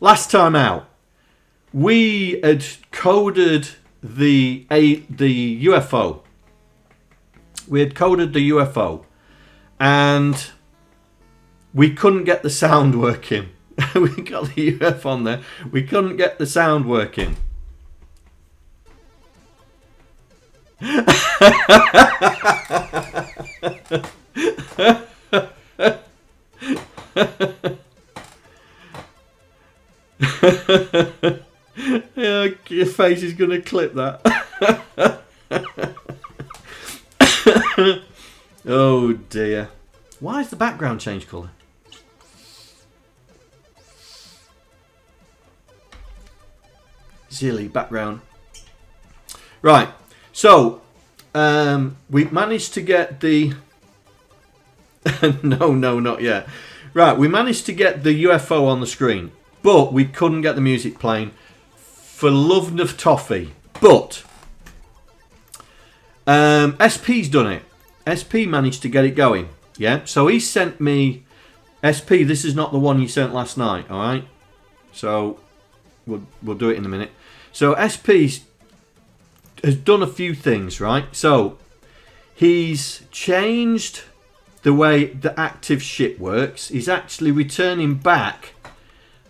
last time out, we had coded the UFO. We had coded the UFO, and we couldn't get the sound working. We got the UFO on there. We couldn't get the sound working. Yeah, your face is going to clip that. Oh dear. Why is the background change colour? Silly background. Right, so we managed to get the no, not yet. Right, we managed to get the UFO on the screen, but we couldn't get the music playing for love of toffee. But SP's done it. SP managed to get it going. Yeah, so he sent me SP. This is not the one you sent last night. All right, so we'll do it in a minute. So SP has done a few things, right? So he's changed the way the active ship works. He's actually returning back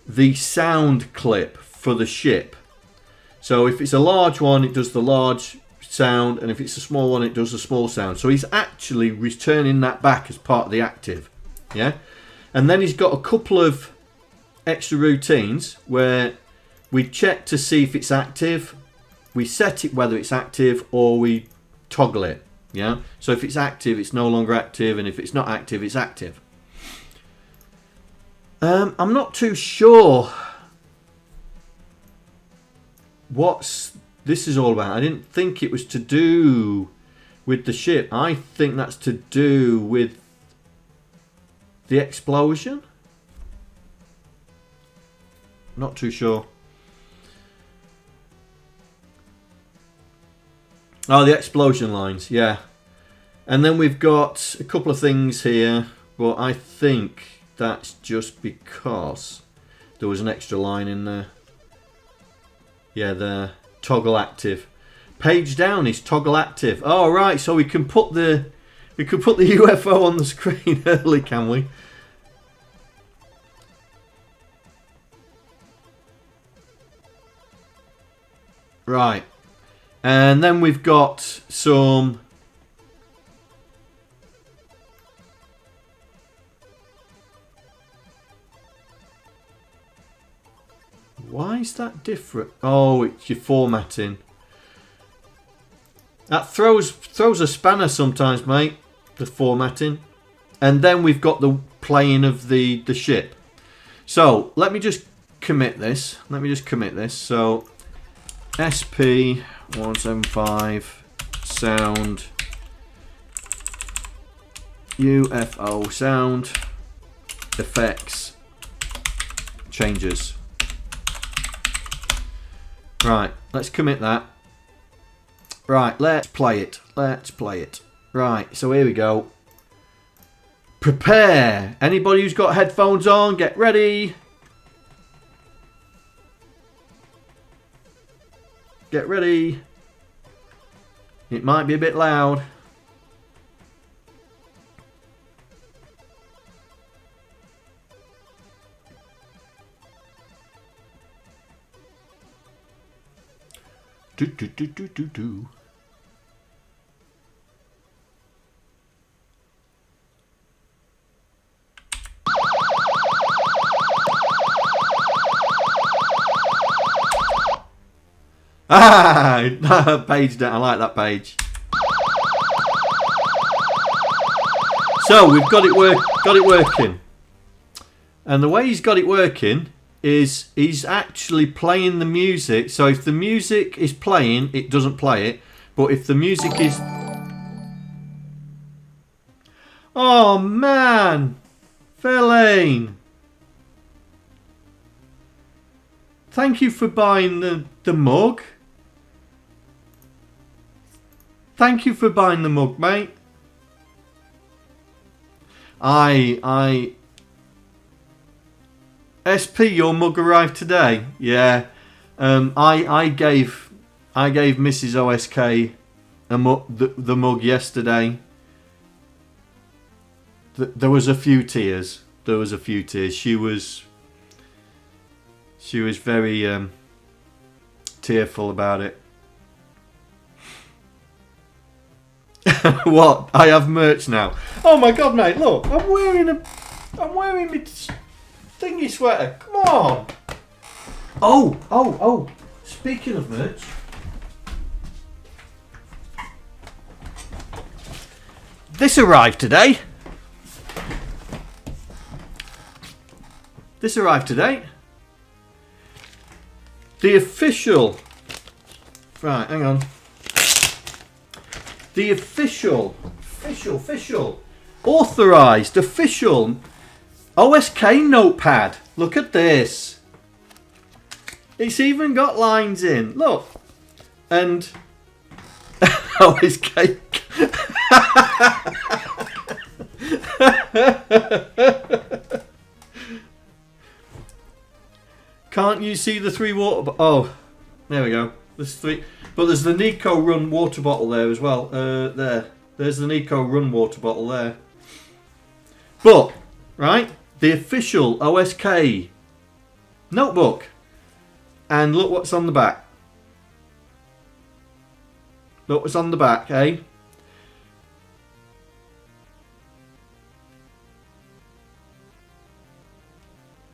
the sound clip for the ship. So if it's a large one, it does the large sound, and if it's a small one, it does the small sound. So he's actually returning that back as part of the active. Yeah, and then he's got a couple of extra routines where we check to see if it's active, we set it whether it's active, or we toggle it. Yeah, so if it's active, it's no longer active, and if it's not active, it's active. I'm not too sure what this is all about. I didn't think it was to do with the ship. I think that's to do with the explosion. Not too sure. Oh, the explosion lines, yeah. And then we've got a couple of things here, but I think that's just because there was an extra line in there. Yeah, the toggle active. Page down is toggle active. Oh, right, so we can put the UFO on the screen early, can we? Right. And then we've got some why is that different? Oh, it's your formatting. That throws a spanner sometimes, mate, the formatting. And then we've got the playing of the ship. So let me just commit this. So SP175 sound UFO sound effects changes. Right, let's commit that. Right, let's play it. Right, so here we go. Prepare. Anybody who's got headphones on, get ready. Get ready. It might be a bit loud. Do. Page down. I like that page. So we've got it working, and the way he's got it working is he's actually playing the music. So if the music is playing, it doesn't play it. But if the music is... Oh man! FaiRLane! Thank you for buying the mug. Thank you for buying the mug, mate. SP, your mug arrived today. Yeah. I gave Mrs. OSK the mug yesterday. There was a few tears. She was very tearful about it. What? I have merch now. Oh my god, mate! Look, I'm wearing my thingy sweater. Come on. Oh! Speaking of merch, this arrived today. The official. Right, hang on. The official, authorised, official OSK notepad. Look at this. It's even got lines in. Look. And OSK. Can't you see the 3 water... Oh, there we go. There's 3... But there's the Nico Run water bottle there as well. There's the Nico Run water bottle there. But, right, the official OSK notebook. And look what's on the back. Look what's on the back, eh?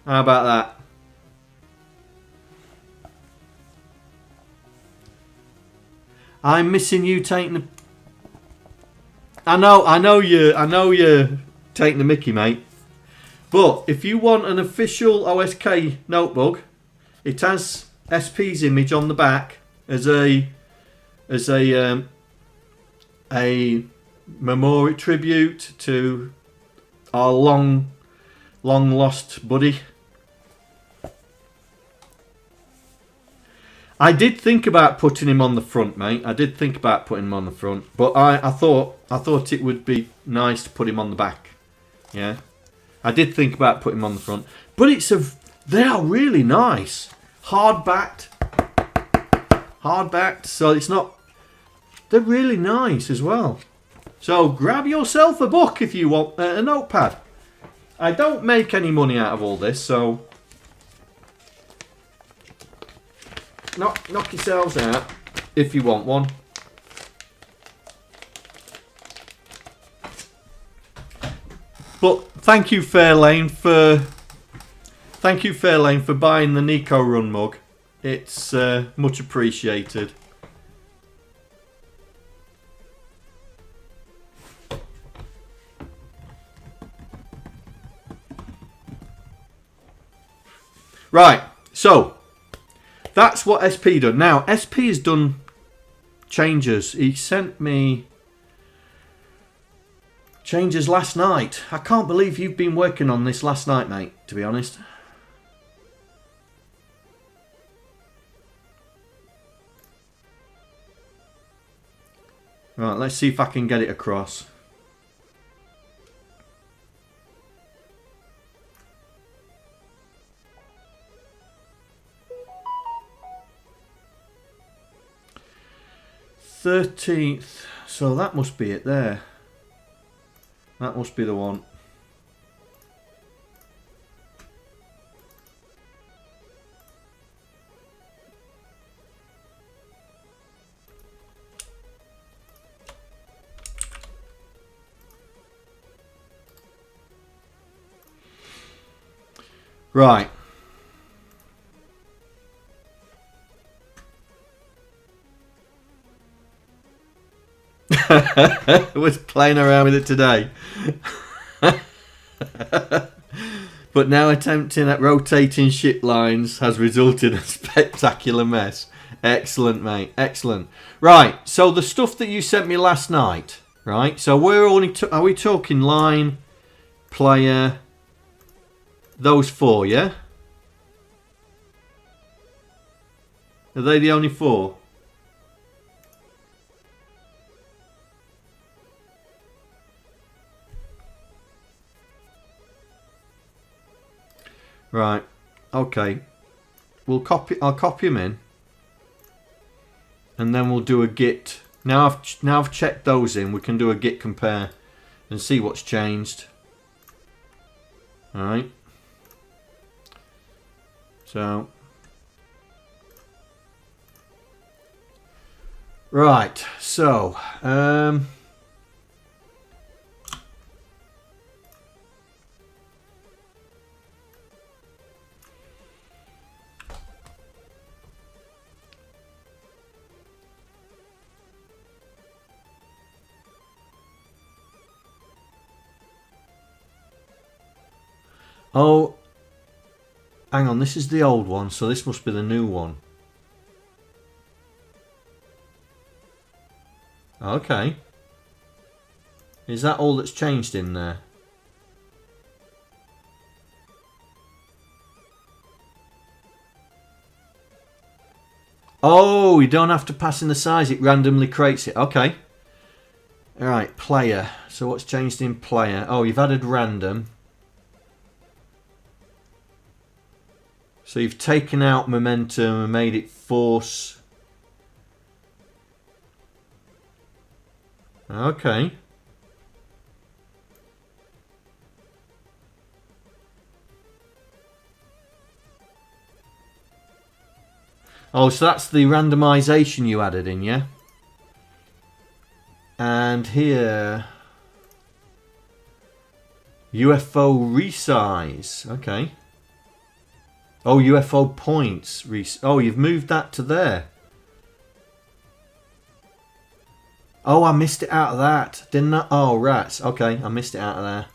How about that? I'm missing you taking the... I know you're taking the mickey, mate. But if you want an official OSK notebook, it has SP's image on the back as a memorial tribute to our long lost buddy. I did think about putting him on the front, mate. I did think about putting him on the front, but I thought it would be nice to put him on the back. Yeah, I did think about putting him on the front, but they are really nice, hard backed. So it's not. They're really nice as well. So grab yourself a book if you want a notepad. I don't make any money out of all this, so. Knock yourselves out if you want one. But thank you FaiRLane for buying the Nico Run mug. It's much appreciated. Right, so that's what SP done. Now, SP has done changes. He sent me changes last night. I can't believe you've been working on this last night, mate, to be honest. Right, let's see if I can get it across. .13th, so that must be it there. That must be the one. Right. Was playing around with it today. But now attempting at rotating ship lines has resulted in a spectacular mess. Excellent, mate. Excellent. Right, so the stuff that you sent me last night, right? So we're only are we talking line, player, those 4, yeah? Are they the only 4? Right. Okay. I'll copy them in. And then we'll do a git. Now I've checked those in, we can do a git compare and see what's changed. Alright. So. Right, so. Oh, hang on, this is the old one, so this must be the new one. Okay. Is that all that's changed in there? Oh, you don't have to pass in the size, it randomly creates it. Okay. Alright, player. So what's changed in player? Oh, you've added random. So you've taken out momentum and made it force. Okay. Oh, so that's the randomization you added in, yeah? And here, UFO resize. Okay. Oh, UFO points. Oh, you've moved that to there. Oh, I missed it out of that, didn't I? Oh, rats. Okay, I missed it out of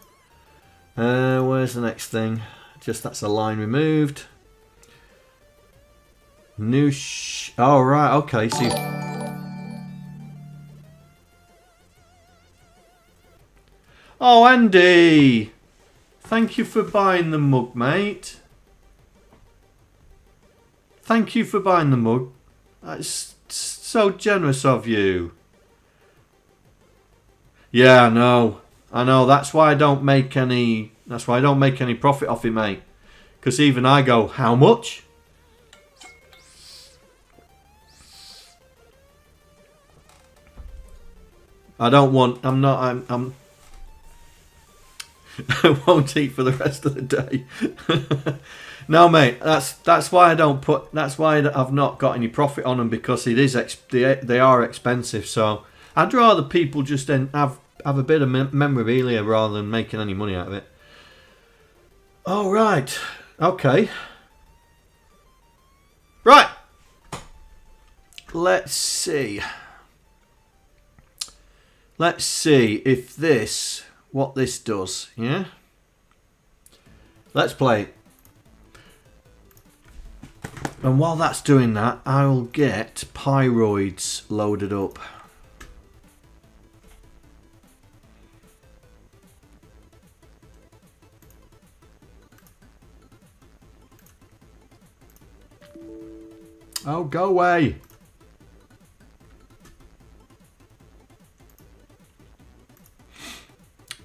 there. Where's the next thing? Just that's a line removed. New oh, right. Okay, so oh, Andy! Thank you for buying the mug, mate. Thank you for buying the mug. That's so generous of you. Yeah, I know. I know. That's why I don't make any. That's why I don't make any profit off it, mate. Because even I go, how much? I don't want. I'm not. I'm I won't eat for the rest of the day. No, mate. That's why I don't put. That's why I've not got any profit on them, because it is they are expensive. So I'd rather people just have a bit of memorabilia rather than making any money out of it. Oh, right. Okay. Right. Let's see. Let's see if what this does, yeah? Let's play it. And while that's doing that, I'll get pyroids loaded up. Oh, go away.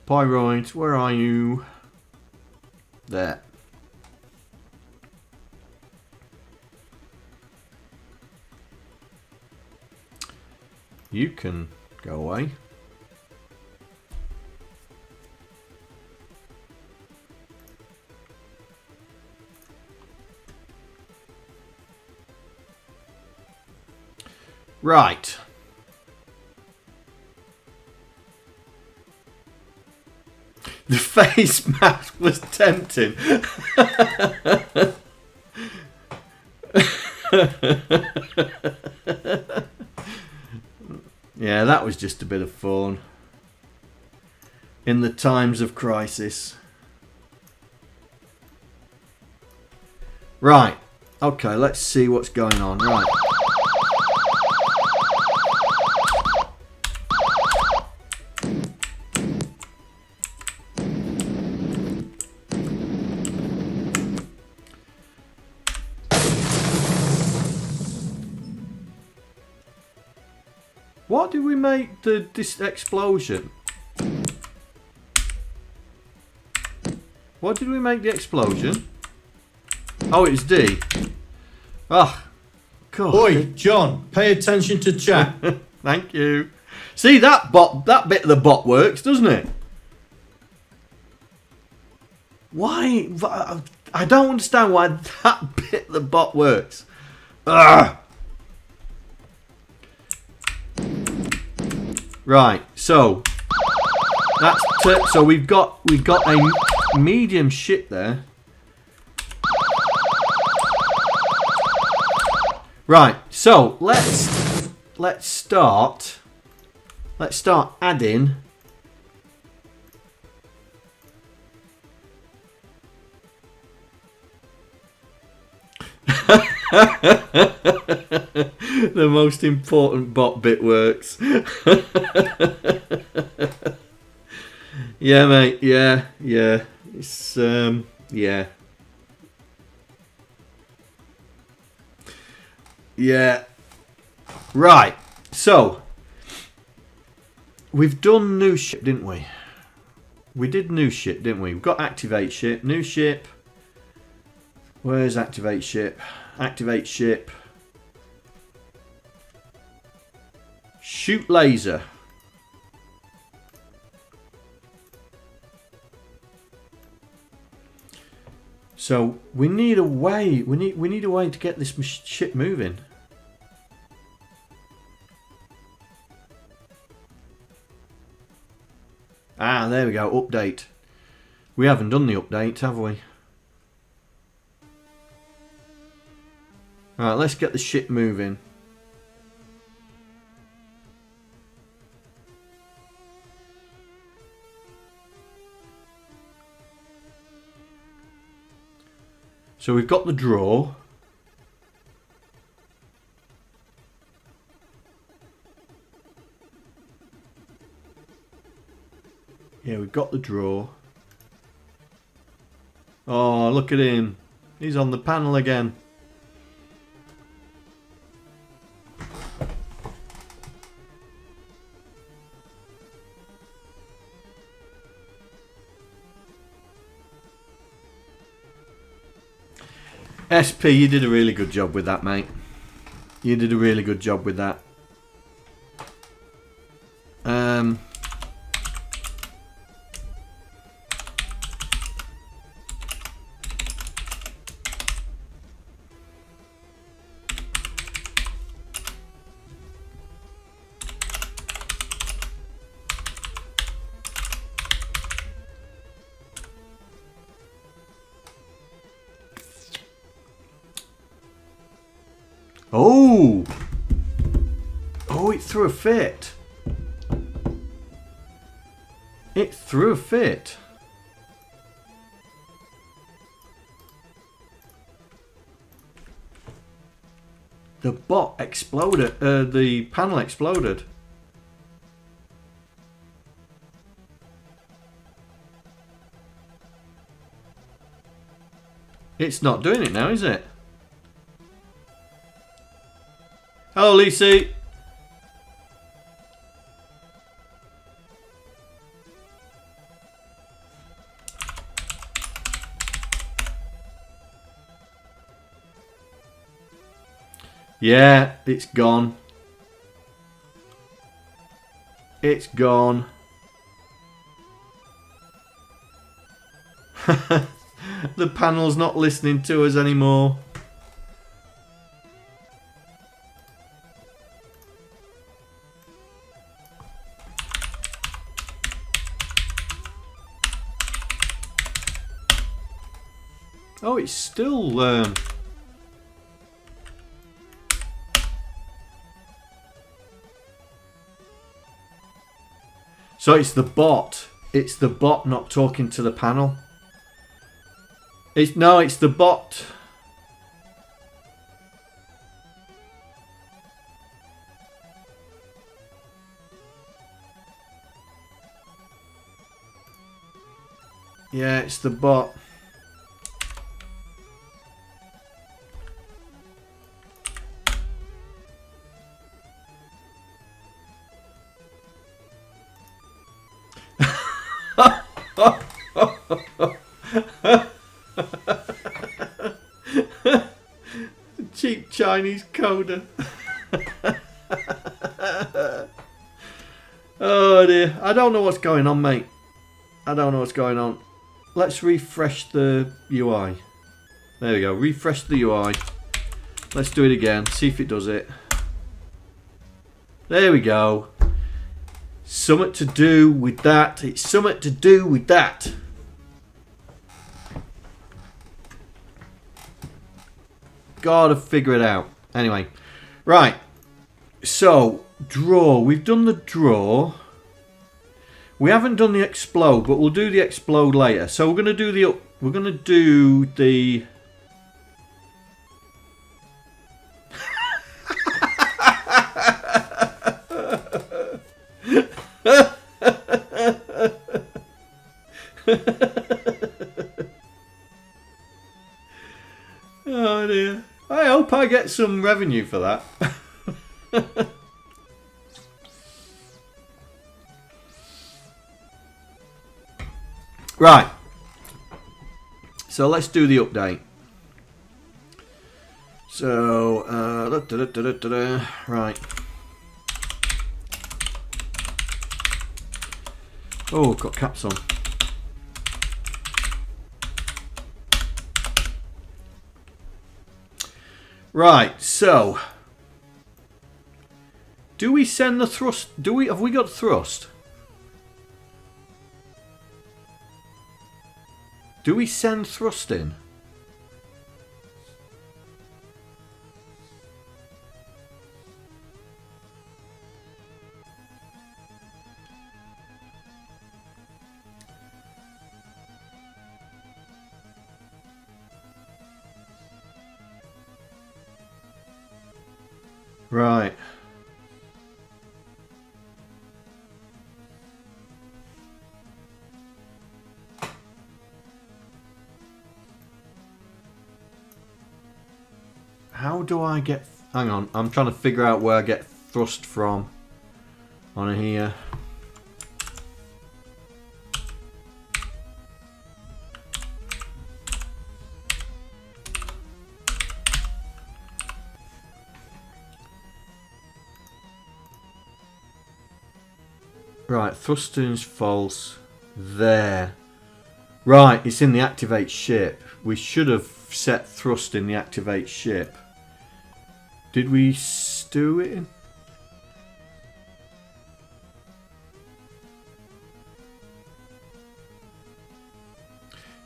Pyroids, where are you? There. You can go away. Right. The face mask was tempting. Yeah, that was just a bit of fun. In the times of crisis. Right. Okay, let's see what's going on. Right. What did we make this explosion? What did we make the explosion? Oh, it's D. Ah, God. Oi, John, pay attention to chat. Thank you. See, that bit of the bot works, doesn't it? Why? I don't understand why that bit of the bot works. Ugh. Right, so that's so we've got a medium ship there. Right, so let's start adding the most important bot bit works. Yeah, mate. Yeah. It's yeah. Yeah. Right. So we've done new ship, didn't we? We did new ship, didn't we? We've got activate ship, new ship. Where's activate ship? Activate ship. Shoot laser. So we need a way. We need a way to get this ship moving. Ah, there we go. Update. We haven't done the update, have we? Alright, let's get the ship moving. So we've got the draw. Yeah, we've got the draw. Oh, look at him. He's on the panel again. SP, you did a really good job with that, mate. You did a really good job with that. Oh! Oh, it threw a fit. It threw a fit. The bot exploded. The panel exploded. It's not doing it now, is it? Hello, Lisi. Yeah, it's gone. It's gone. The panel's not listening to us anymore. Oh, it's still... So it's the bot. It's the bot not talking to the panel. It's the bot. Yeah, it's the bot. Chinese coder. Oh dear. I don't know what's going on, mate. I don't know what's going on. Let's refresh the UI. There we go. Refresh the UI. Let's do it again. See if it does it. There we go. Something to do with that. It's something to do with that. Gotta figure it out. Anyway. Right. So, draw. We've done the draw. We haven't done the explode, but we'll do the explode later. So we're gonna do the Oh dear. I hope I get some revenue for that. Right. So let's do the update. So, right. Oh, got caps on. Right, so do we send the thrust? Have we got thrust? Do we send thrust in? Right. How do I get... Hang on, I'm trying to figure out where I get thrust from on here. Right, thrusting is false. There. Right, it's in the activate ship. We should have set thrust in the activate ship. Did we do it in?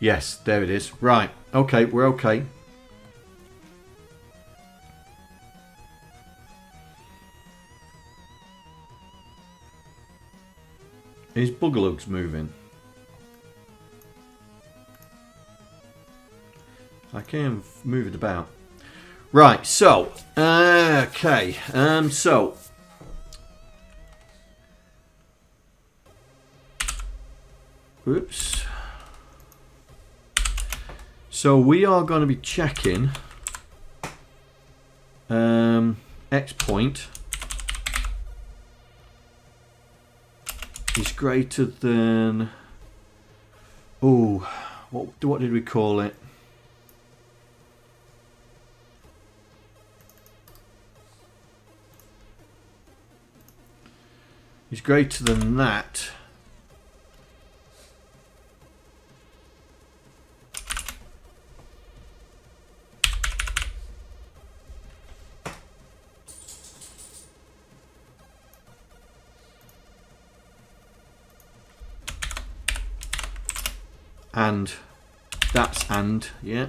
Yes, there it is. Right, okay, we're okay. Is Boogaloo's moving? I can move it about. Right, so okay, so oops. So we are going to be checking X point is greater than, oh, what did we call it? Is greater than that. And that's and, yeah.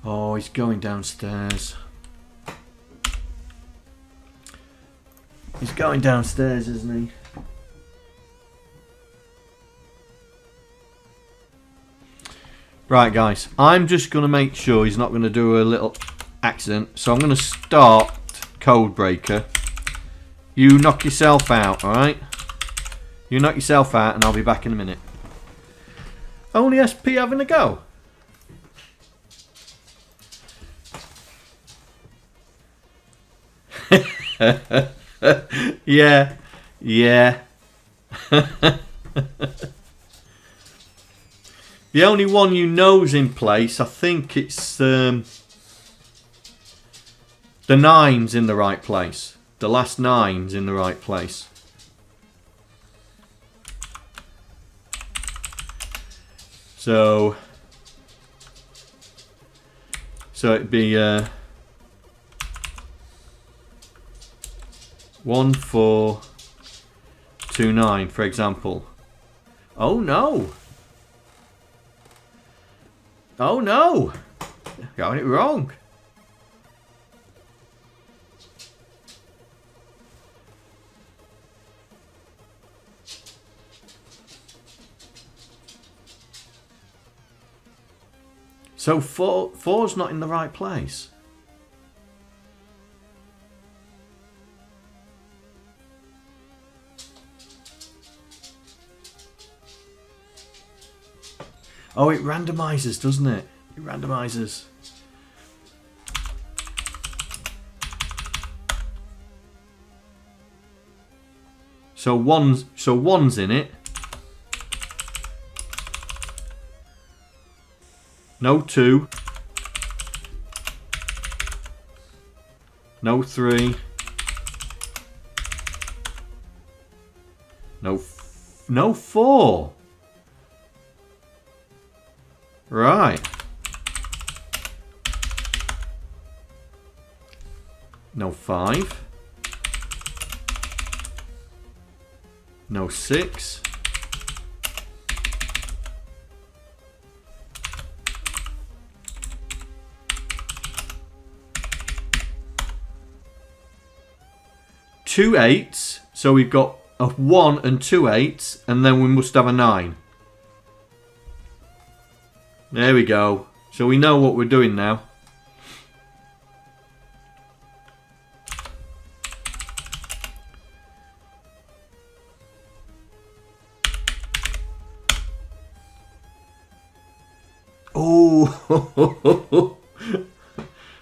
Oh, he's going downstairs. He's going downstairs, isn't he? Right, guys. I'm just going to make sure he's not going to do a little accident. So I'm going to start code breaker. You knock yourself out, alright? You knock yourself out and I'll be back in a minute. Only SP having a go. Yeah. Yeah. The only one you know's in place, I think it's the 9's in the right place. The last 9's in the right place. So it'd be 1 4 2 9, for example. Oh no! Oh no! Got it wrong. So 4's not in the right place. Oh, it randomizes, doesn't it? It randomizes. So one's in it. No 2. No 3. No 4. Right. No 5. No 6. Two 8s. So we've got a 1 and 2 8s, and then we must have a 9. There we go. So we know what we're doing now. Oh,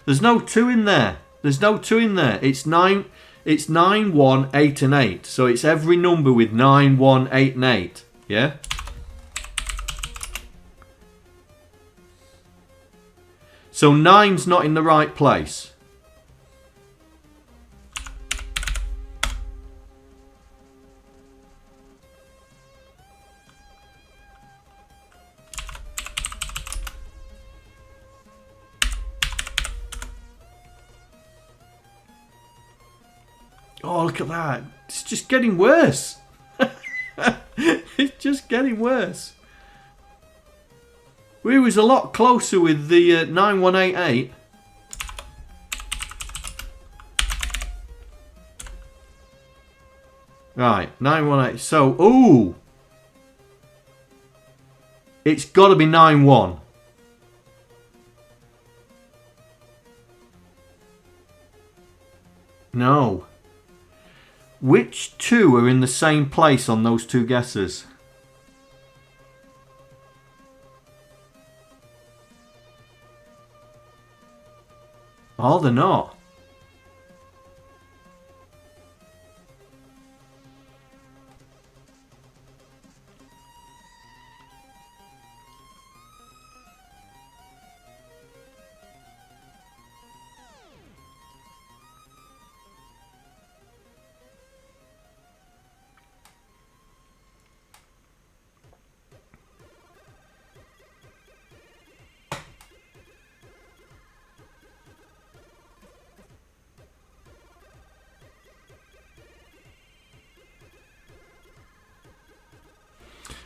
there's no 2 in there. There's no 2 in there. It's 9. It's 9, 1, 8, and 8. So it's every number with 9, 1, 8, and 8. Yeah. So 9's not in the right place. Oh, look at that. It's just getting worse. It's just getting worse. We was a lot closer with the 9188. Right, 918. So, ooh. It's got to be 91. No. Which 2 are in the same place on those 2 guesses? Oh, they're not.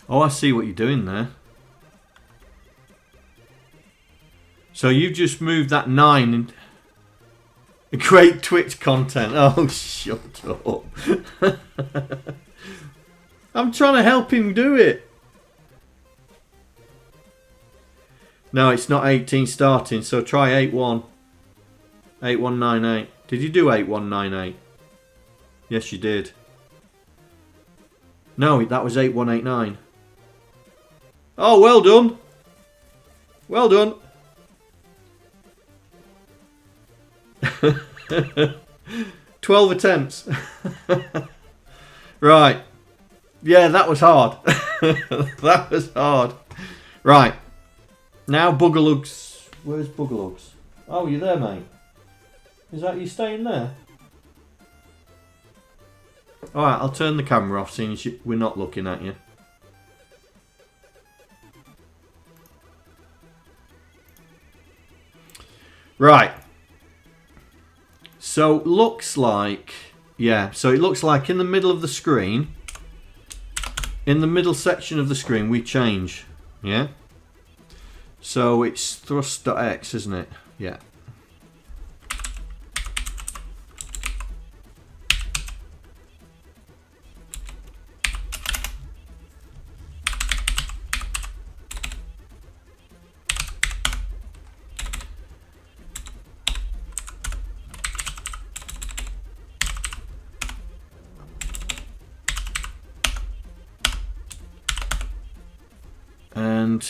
Oh, I see what you're doing there. So you just moved that 9 and great Twitch content. Oh, shut up. I'm trying to help him do it. No, it's not 18 starting, so try 8-1. 8198. Did you do 8198? Yes, you did. No, that was 8189. Oh, well done. Well done. 12 attempts. Right. Yeah, that was hard. That was hard. Right. Now Boogalugs. Where's Boogalugs? Oh, you there, mate? Is that you staying there? Alright, I'll turn the camera off, seeing as we're not looking at you. Right. So, looks like... Yeah, so it looks like in the middle of the screen, in the middle section of the screen, we change. Yeah? So, it's thrust.x, isn't it? Yeah. And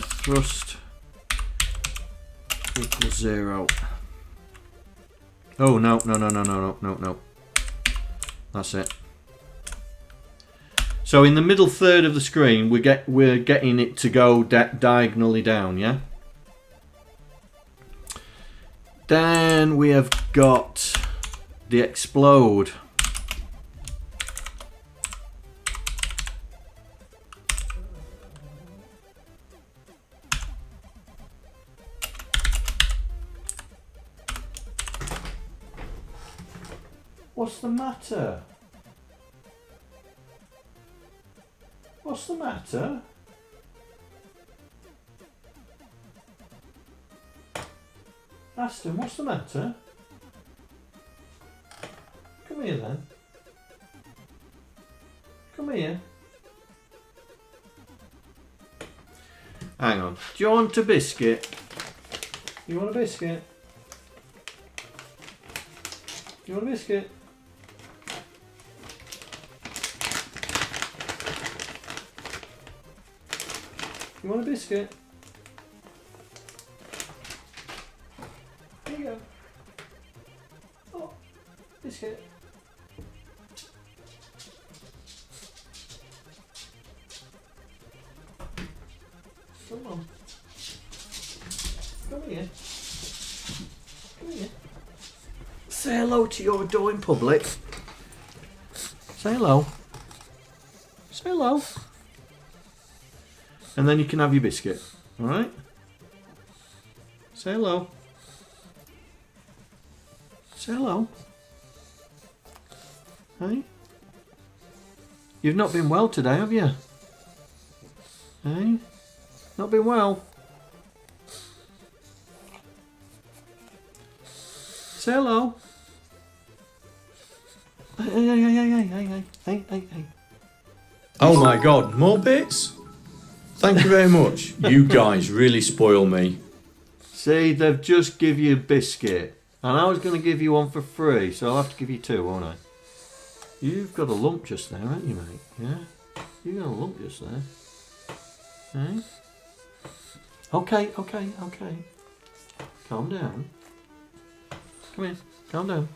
thrust equals 0. Oh no. That's it. So in the middle third of the screen, we're getting it to go diagonally down, yeah. Then we have got the explode. What's the matter? What's the matter? Aston, what's the matter? Come here then. Come here. Hang on. Do you want a biscuit? You want a biscuit? You want a biscuit? You want a biscuit? Here you go. Oh, biscuit. Come on. Come here. Come here. Say hello to your door in public. Say hello. Say hello. And then you can have your biscuit. Alright? Say hello. Say hello. Hey? You've not been well today, have you? Hey? Not been well? Say hello. Hey. Oh my god, more bits? Thank you very much. You guys really spoil me. See, they've just give you a biscuit. And I was going to give you one for free, so I'll have to give you two, won't I? You've got a lump just there, haven't you, mate? Yeah? You've got a lump just there. Hey? Okay. Calm down. Come here. Calm down.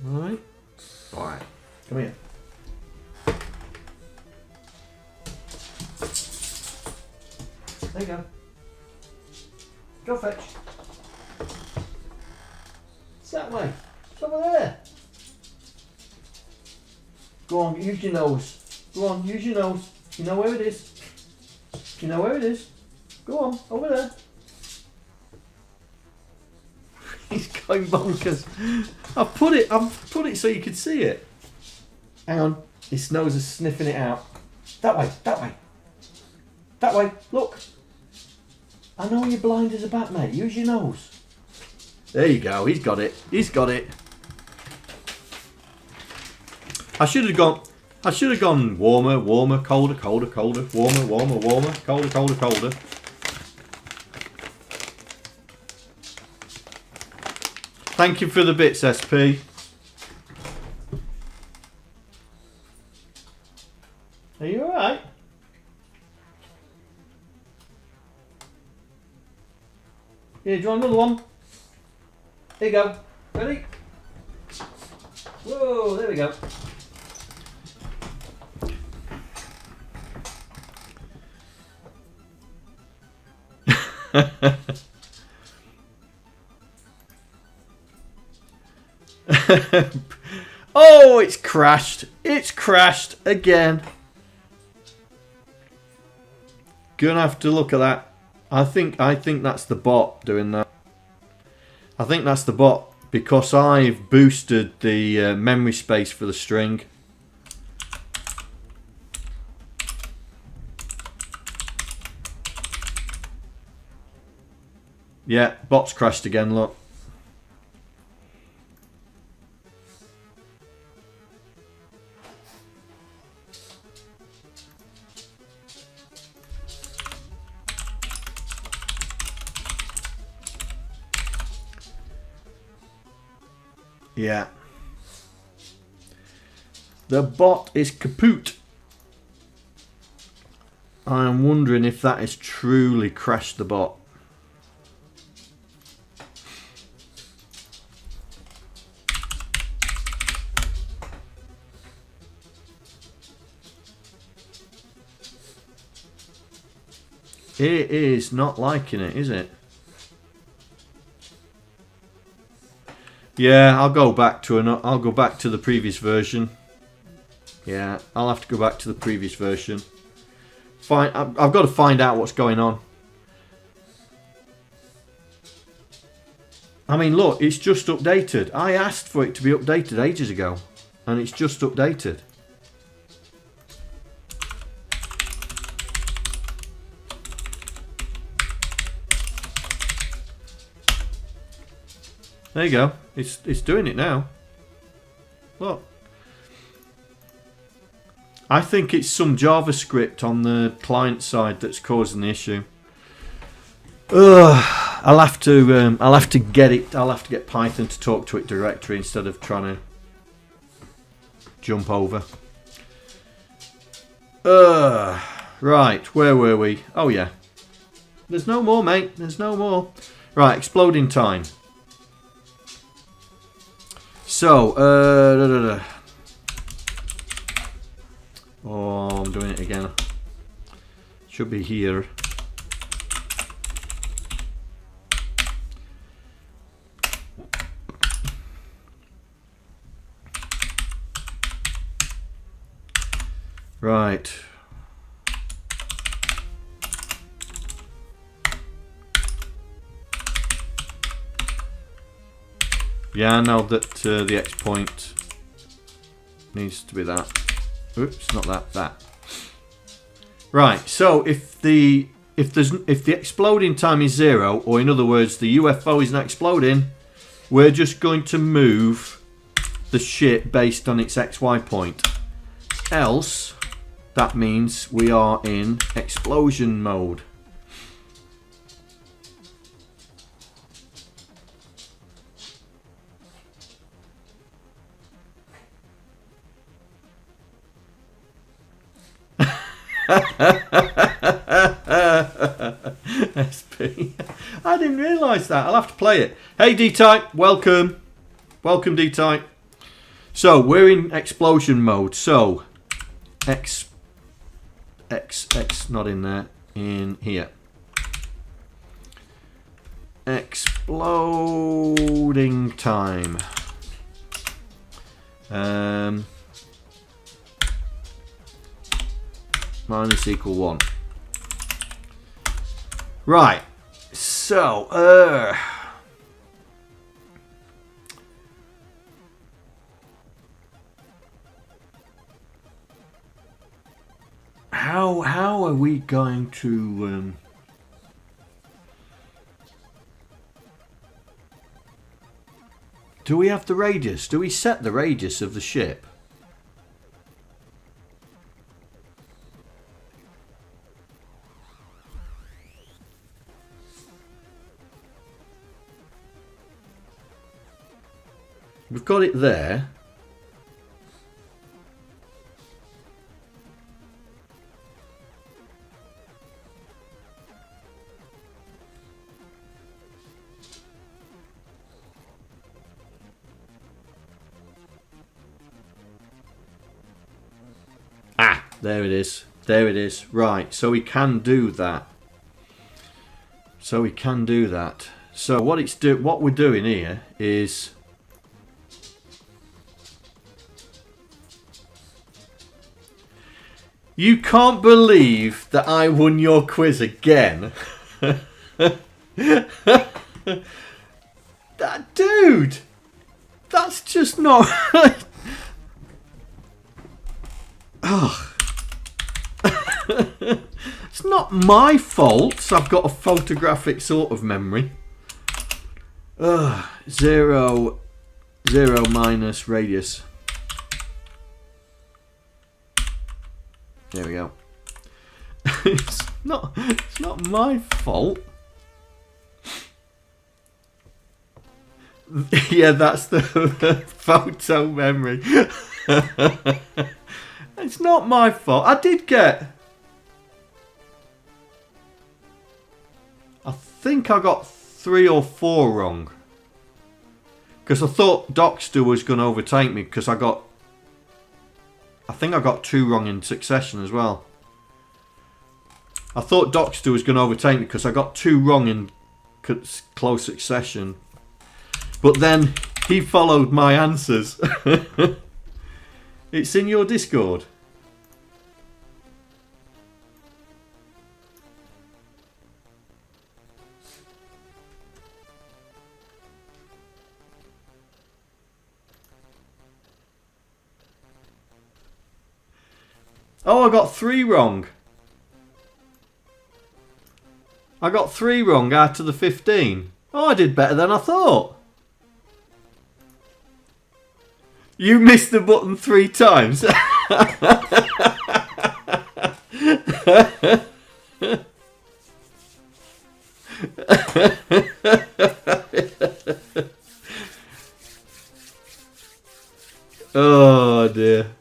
Alright? Alright. Come here. There you go. Go fetch. It's that way. It's over there. Go on, use your nose. Go on, use your nose. You know where it is. You know where it is. Go on, over there. He's going bonkers. I've put it so you could see it. Hang on. His nose is sniffing it out. That way. That way. Look. I know you're blind as a bat, mate. Use your nose. There you go. He's got it. I should have gone warmer, colder, warmer, colder. Thank you for the bits, SP. Are you alright? Yeah, do you want another one? Here you go. Ready? Whoa, there we go. Oh, it's crashed. It's crashed again. Gonna have to look at that. I think that's the bot doing that. I think that's the bot because I've boosted the memory space for the string. Yeah, bot's crashed again, look. Yeah. The bot is kaput. I am wondering if that has truly crashed the bot. It is not liking it, is it? Yeah, I'll go back to the previous version. Yeah, I'll have to go back to the previous version. Fine, I've got to find out what's going on. I mean, look, it's just updated. I asked for it to be updated ages ago, and it's just updated. There you go. It's doing it now. Look. I think it's some JavaScript on the client side that's causing the issue. I'll have to get it. I'll have to get Python to talk to it directly instead of trying to jump over. Right, where were we? Oh yeah. There's no more, mate. There's no more. Right, exploding time. So, oh, I'm doing it again. Should be here. Right. Yeah, I know that the X point needs to be that. Oops, not that. That. Right. So if the exploding time is 0, or in other words, the UFO is not exploding, we're just going to move the ship based on its XY point. Else, that means we are in explosion mode. SP. I didn't realise that. I'll have to play it. Hey D-Type, welcome. Welcome D-Type. So we're in explosion mode. So X not in there, in here. Exploding time. Minus equal 1. Right. So, how are we going to do we have the radius? Do we set the radius of the ship? We've got it there. There it is. There it is. Right, so we can do that. So we can do that. So what we're doing here is you can't believe that I won your quiz again. Dude, that's just not oh. It's not my fault. I've got a photographic sort of memory. 0 minus radius. There we go. It's not my fault. Yeah, that's the photo memory. It's not my fault. I think I got 3 or 4 wrong. Because I thought Docster was going to overtake me because I think I got 2 wrong in succession as well. I thought Docster was going to overtake me because I got 2 wrong in close succession. But then he followed my answers. It's in your Discord. Oh, I got 3 wrong. I got 3 wrong out of the 15. Oh, I did better than I thought. You missed the button 3 times. Oh dear.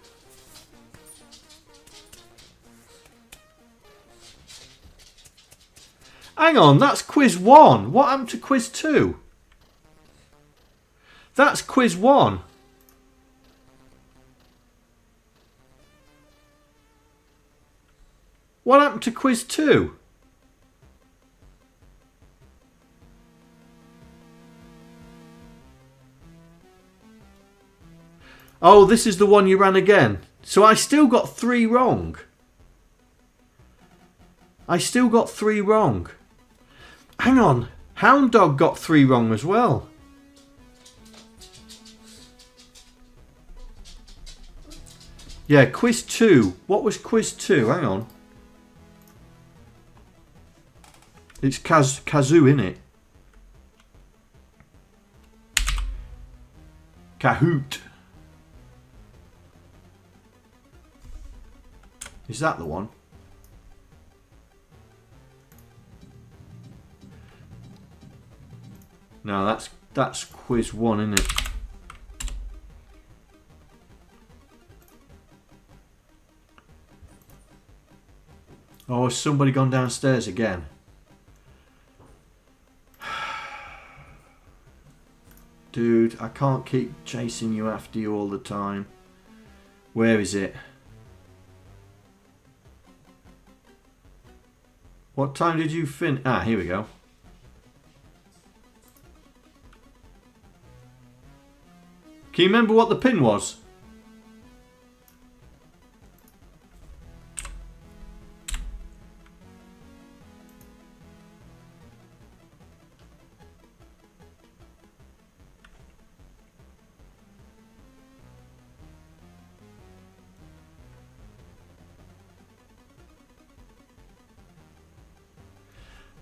Hang on, that's quiz 1. What happened to quiz 2? That's quiz 1. What happened to quiz 2? Oh, this is the one you ran again. So I still got 3 wrong. I still got 3 wrong. Hang on. Hound Dog got 3 wrong as well. Yeah, quiz 2. What was quiz 2? Hang on. It's Kazoo, innit? Kahoot. Is that the one? No, that's quiz 1, isn't it? Oh, has somebody gone downstairs again? Dude, I can't keep chasing you after you all the time. Where is it? What time did you fin? Ah, here we go. Can you remember what the pin was?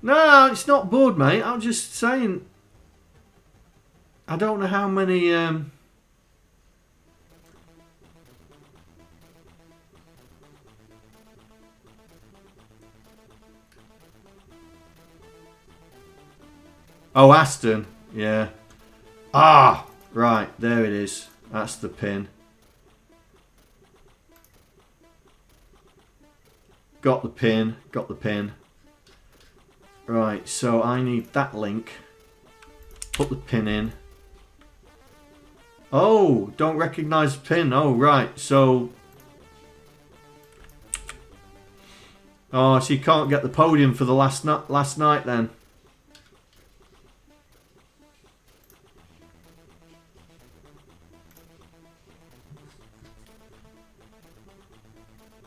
No, it's not bored, mate. I'm just saying. I don't know how many. Oh, Aston. Yeah. Ah, right. There it is. That's the pin. Got the pin. Got the pin. Right, so I need that link. Put the pin in. Oh, don't recognise the pin. Oh, right. So Oh, so you can't get the podium for the last night then.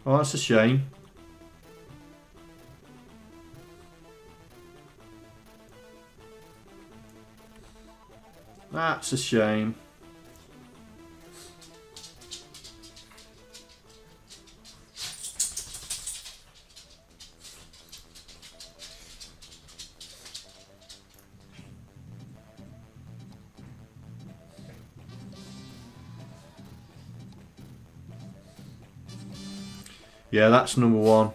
Oh, that's a shame. That's a shame. Yeah, that's number one.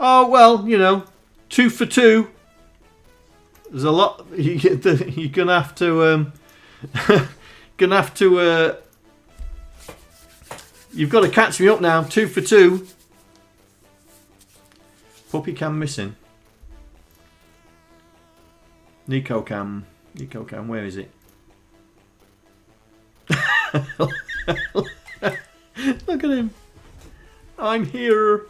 Oh, well, you know, 2 for 2. There's a lot. You're gonna have to. You've got to catch me up now. 2 for 2. Puppy cam missing. Nico cam. Where is it? Look at him. I'm here.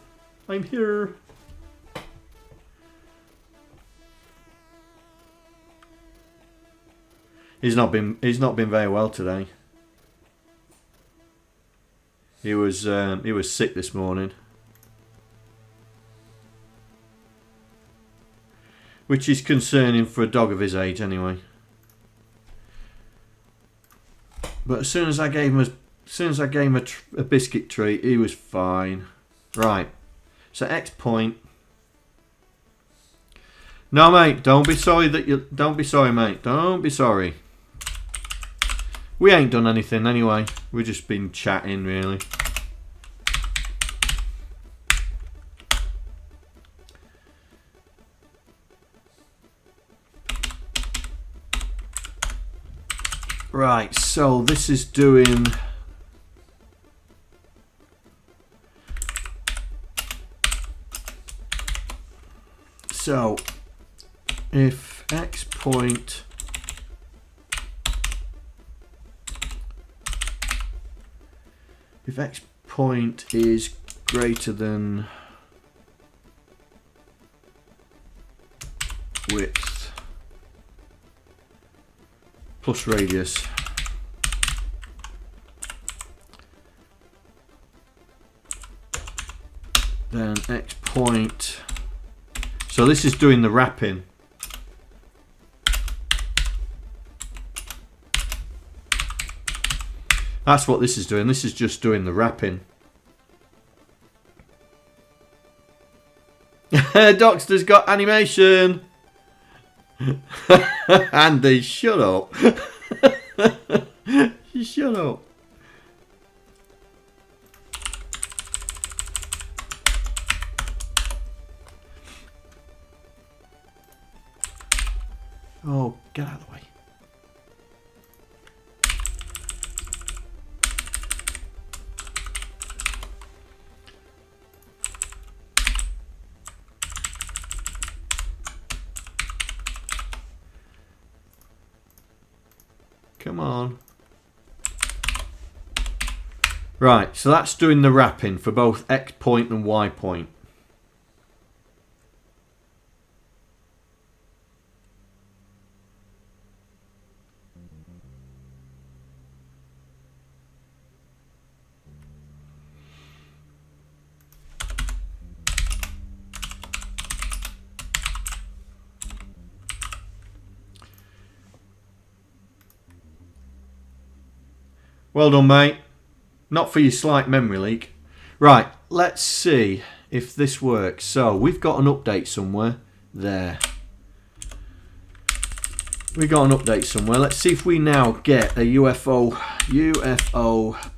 He's not been very well today. He was sick this morning, which is concerning for a dog of his age anyway. But as soon as I gave him a biscuit treat, he was fine. Right. So X point. No, mate. Don't be sorry, mate. Don't be sorry. We ain't done anything anyway. We've just been chatting, really. Right, so this is doing... So, if X point... If X point is greater than width plus radius, then X point, so this is doing the wrapping. That's what this is doing. This is just doing the wrapping. Docster's got animation. Andy, shut up. Shut up. Oh, get out of the way. Come on. Right, so that's doing the wrapping for both X point and Y point. Well done, mate. Not for your slight memory leak. Right, let's see if this works. So, we've got an update somewhere. There. We got an update somewhere. Let's see if we now get a UFO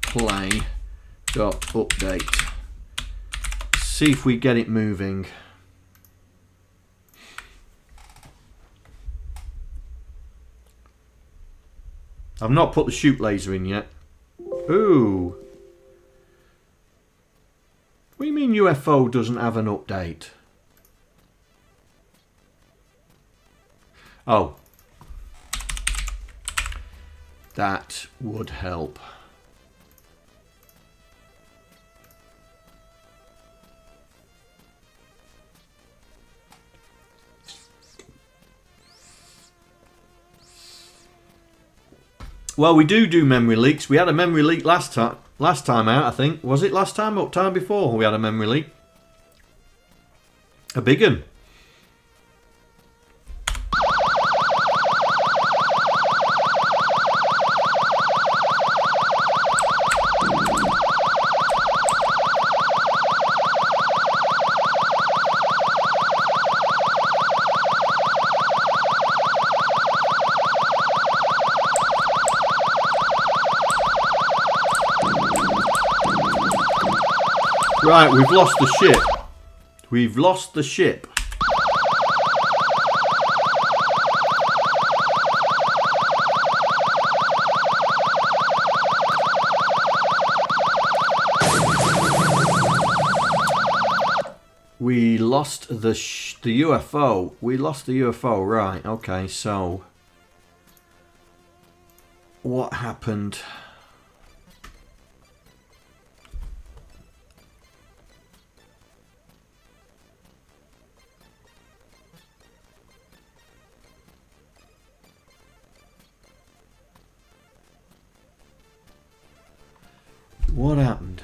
play dot update. See if we get it moving. I've not put the shoot laser in yet. Ooh. What do you mean UFO doesn't have an update? Oh. That would help. Well, we do memory leaks. We had a memory leak last time out, I think. Was it last time or time before we had a memory leak? A big one. Right, we've lost the ship. We've lost the ship. We lost the UFO. We lost the UFO, right. Okay, so what happened? What happened?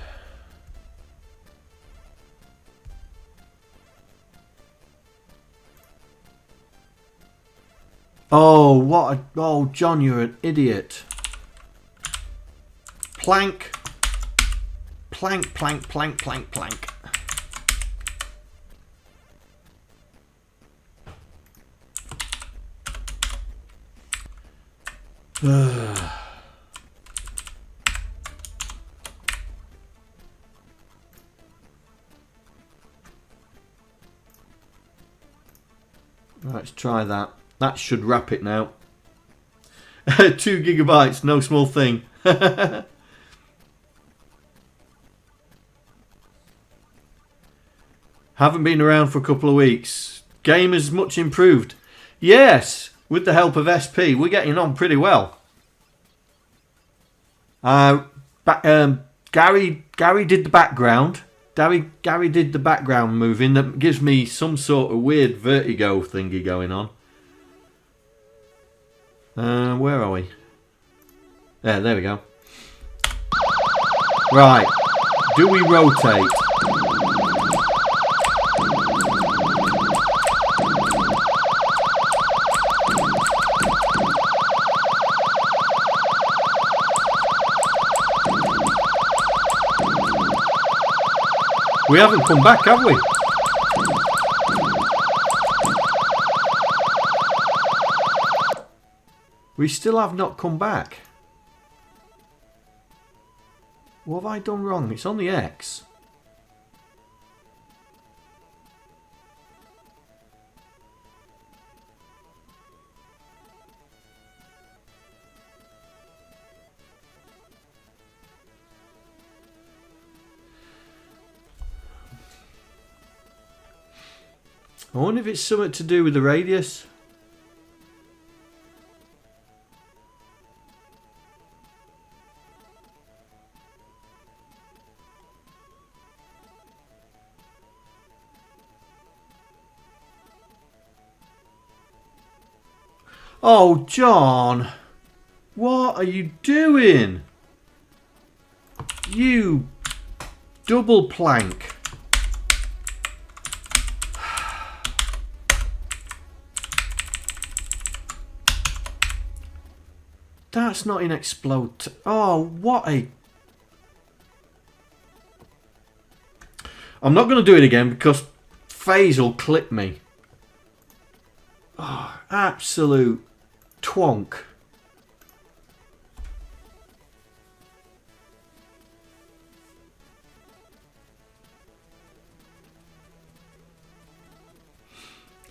Oh, what? Oh, John, you're an idiot. Plank. Plank, plank, plank, plank, plank. Let's try that. That should wrap it now. 2 gigabytes, no small thing. Haven't been around for a couple of weeks. Game is much improved. Yes, with the help of SP, we're getting on pretty well. Gary did the background. Gary did the background moving that gives me some sort of weird vertigo thingy going on. Where are we? There we go. Right. Do we rotate? We haven't come back, have we? We still have not come back. What have I done wrong? It's on the X. I wonder if it's something to do with the radius. Oh, John, what are you doing? You double plank. That's not in explode. Oh, what a... I'm not going to do it again because FaZe will clip me. Oh, absolute twonk.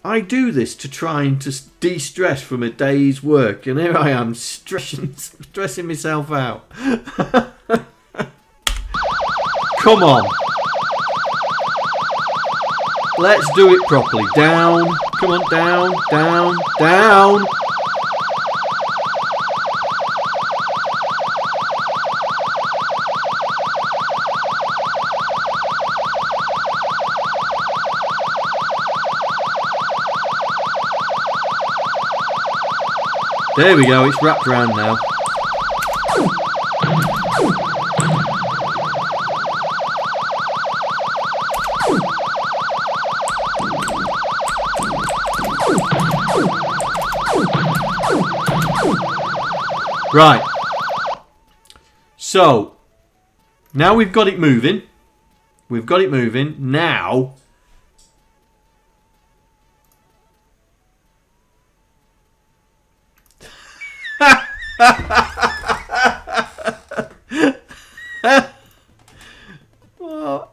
I do this to try and to de-stress from a day's work, and here I am stressing myself out. Come on. Let's do it properly. Down. Come on, down, down, down. There we go, it's wrapped around now. Right. So, now we've got it moving. We've got it moving. Now... Oh,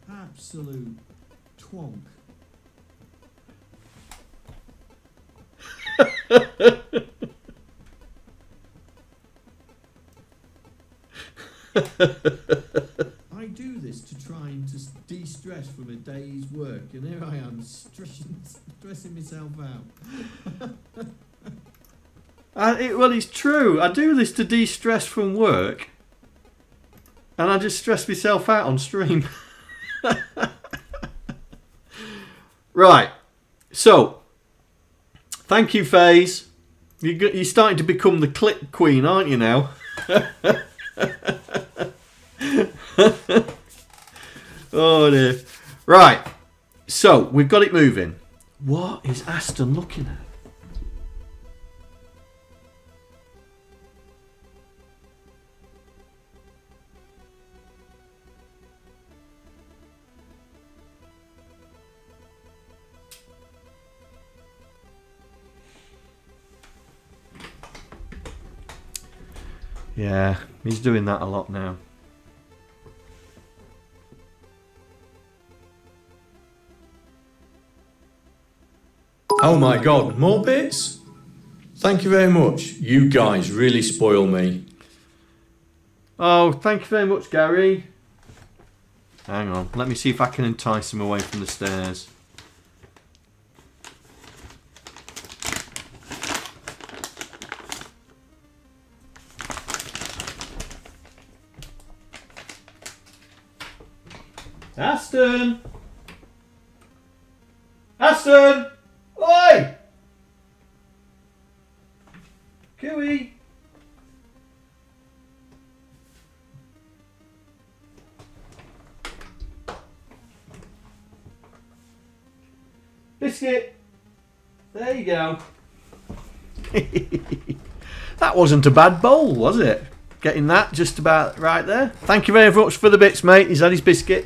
absolute twonk. I do this to try and just de-stress from a day's work, and here I am stressing myself out. Well, it's true. I do this to de-stress from work, and I just stress myself out on stream. Right. So, thank you, FaZe. You're starting to become the click queen, aren't you now? Oh dear. Right. So, we've got it moving. What is Aston looking at? Yeah, he's doing that a lot now. Oh my god, more bits? Thank you very much. You guys really spoil me. Oh, thank you very much, Gary. Hang on, let me see if I can entice him away from the stairs. Aston! Aston! Oi! Cooey! Biscuit! There you go. That wasn't a bad bowl, was it? Getting that just about right there. Thank you very much for the bits, mate. He's had his biscuit.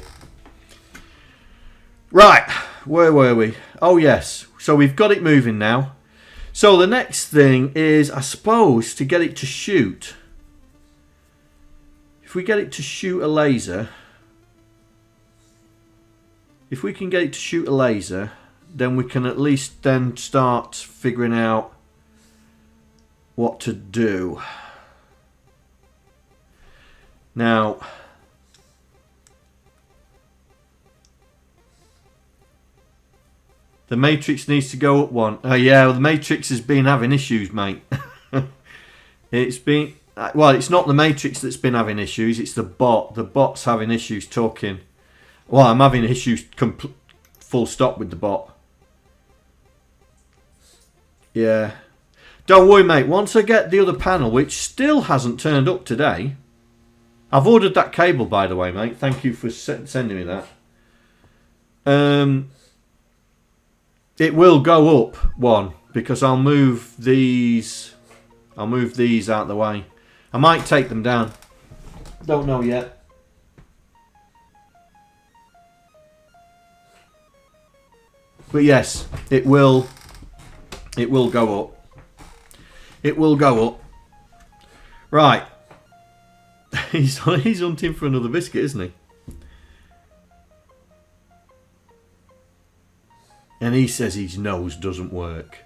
Right, where were we? Oh yes, so we've got it moving now. So the next thing is, I suppose, to get it to shoot. If we get it to shoot a laser, if we can get it to shoot a laser, then we can at least then start figuring out what to do. Now, the Matrix needs to go up one. Oh yeah, well, the Matrix has been having issues, mate. It's been... Well, it's not the Matrix that's been having issues, it's the bot. The bot's having issues talking. Well, I'm having issues full stop with the bot. Yeah. Don't worry, mate. Once I get the other panel, which still hasn't turned up today... I've ordered that cable, by the way, mate. Thank you for sending me that. It will go up one because I'll move these. I'll move these out of the way. I might take them down. Don't know yet. But yes, it will. It will go up. It will go up. Right. He's hunting for another biscuit, isn't he? And he says his nose doesn't work.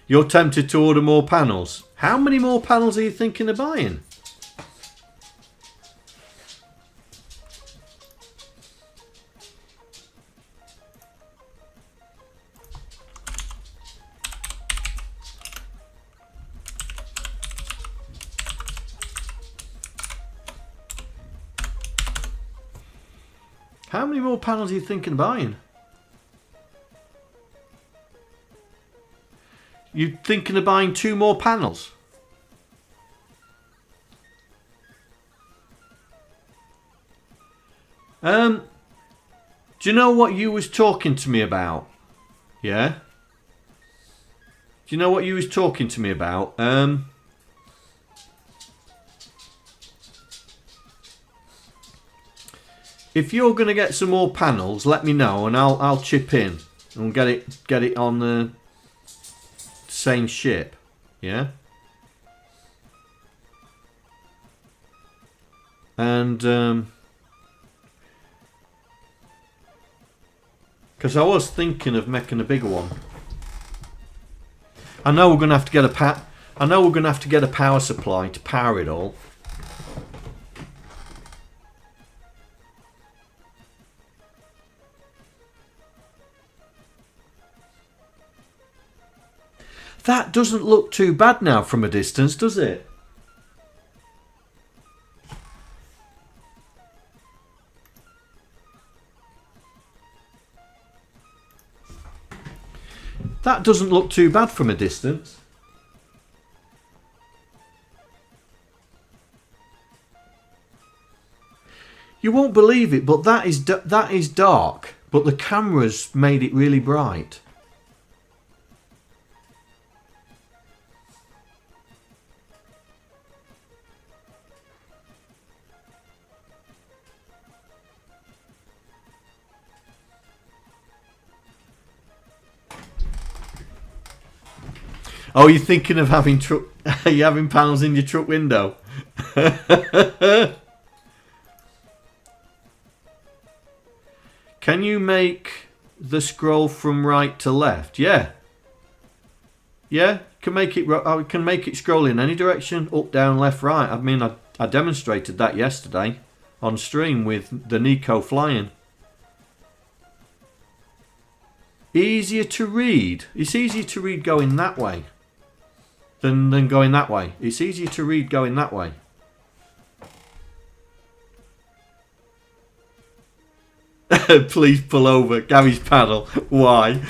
You're tempted to order more panels. How many more panels are you thinking of buying? How many more panels are you thinking of buying? You thinking of buying 2 more panels? Do you know what you was talking to me about? Yeah? Do you know what you was talking to me about? If you're going to get some more panels, let me know and I'll chip in and get it on the same ship. Yeah. And because I was thinking of making a bigger one. I know we're going to have to get a power supply to power it all. That doesn't look too bad now from a distance, does it? That doesn't look too bad from a distance. You won't believe it, but that is dark, but the camera's made it really bright. Oh, you're thinking of having truck? Are you having panels in your truck window? Can you make the scroll from right to left? Yeah. Yeah, can make it. I can make it scroll in any direction, up, down, left, right. I mean, I demonstrated that yesterday on stream with the Nico flying. Easier to read. It's easier to read going that way than going that way. It's easier to read going that way. Please pull over. Gary's paddle. Why?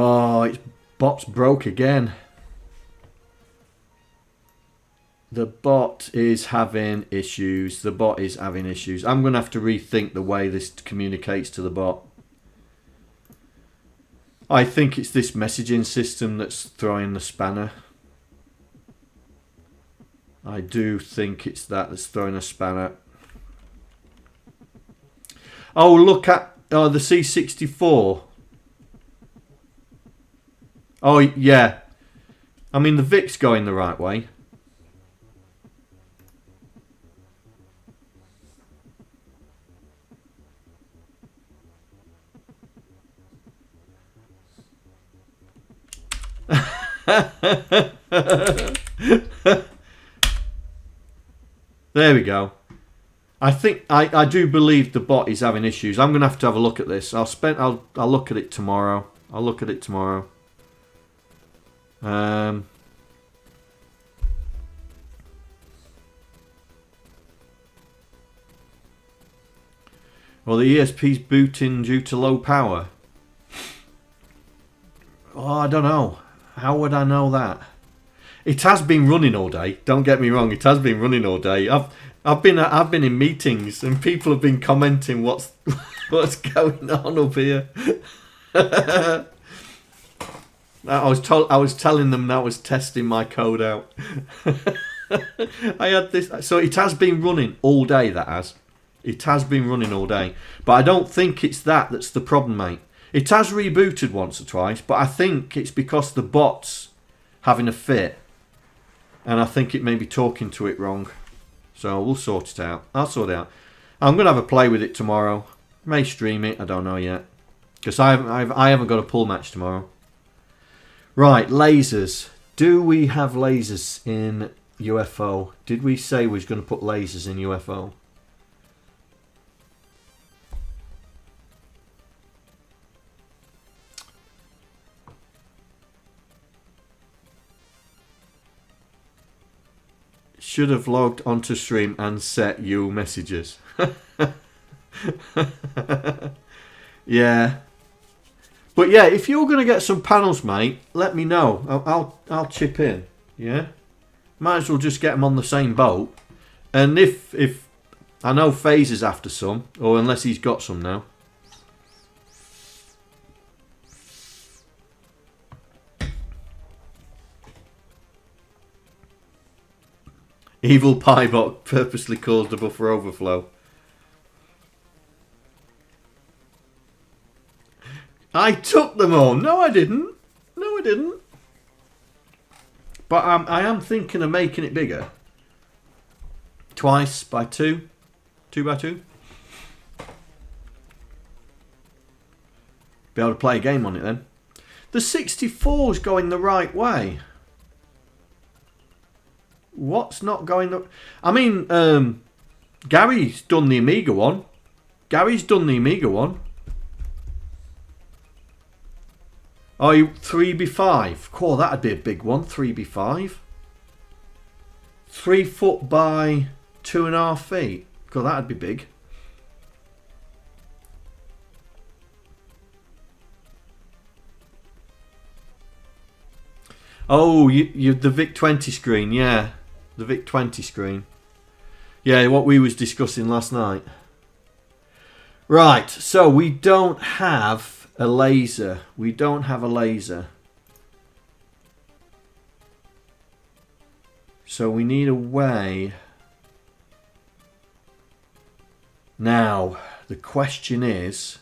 Oh, its bot's broke again. The bot is having issues. The bot is having issues. I'm going to have to rethink the way this communicates to the bot. I think it's this messaging system that's throwing the spanner. I do think it's that's throwing a spanner. Oh, look at the C64. Oh, yeah. I mean, the Vic's going the right way. There we go. I think I do believe the bot is having issues. I'm gonna have a look at this. I'll look at it tomorrow. I'll look at it tomorrow. Well, the ESP's booting due to low power. Oh, I don't know. How would I know that? It has been running all day. Don't get me wrong. It has been running all day. I've been in meetings and people have been commenting what's going on up here. I was telling them that I was testing my code out. I had this. So it has been running all day. That has. It has been running all day. But I don't think it's that's the problem, mate. It has rebooted once or twice, but I think it's because the bot's having a fit. And I think it may be talking to it wrong. So we'll sort it out. I'll sort it out. I'm going to have a play with it tomorrow. May stream it. I don't know yet. Because I haven't got a pull match tomorrow. Right, lasers. Do we have lasers in UFO? Did we say we was going to put lasers in UFO? should have logged onto stream and set you messages. Yeah. But yeah, if you're going to get some panels, mate, let me know. I'll chip in. Yeah. Might as well just get them on the same boat. And if I know FaZe is after some, or unless he's got some now. Evil Piebot purposely caused a buffer overflow. I took them all. No, I didn't. No, I didn't. But I am thinking of making it bigger. Twice by 2. 2 by 2. Be able to play a game on it then. The 64's going the right way. What's not going the... I mean, Gary's done the Amiga one. Gary's done the Amiga one. Oh, 3x5. Cool, that'd be a big one. 3x5. 3 foot by 2.5 feet. Cool, that'd be big. Oh, you the VIC-20 screen, yeah. The VIC-20 screen. Yeah, what we was discussing last night. Right, so we don't have a laser. We don't have a laser. So we need a way. Now, the question is...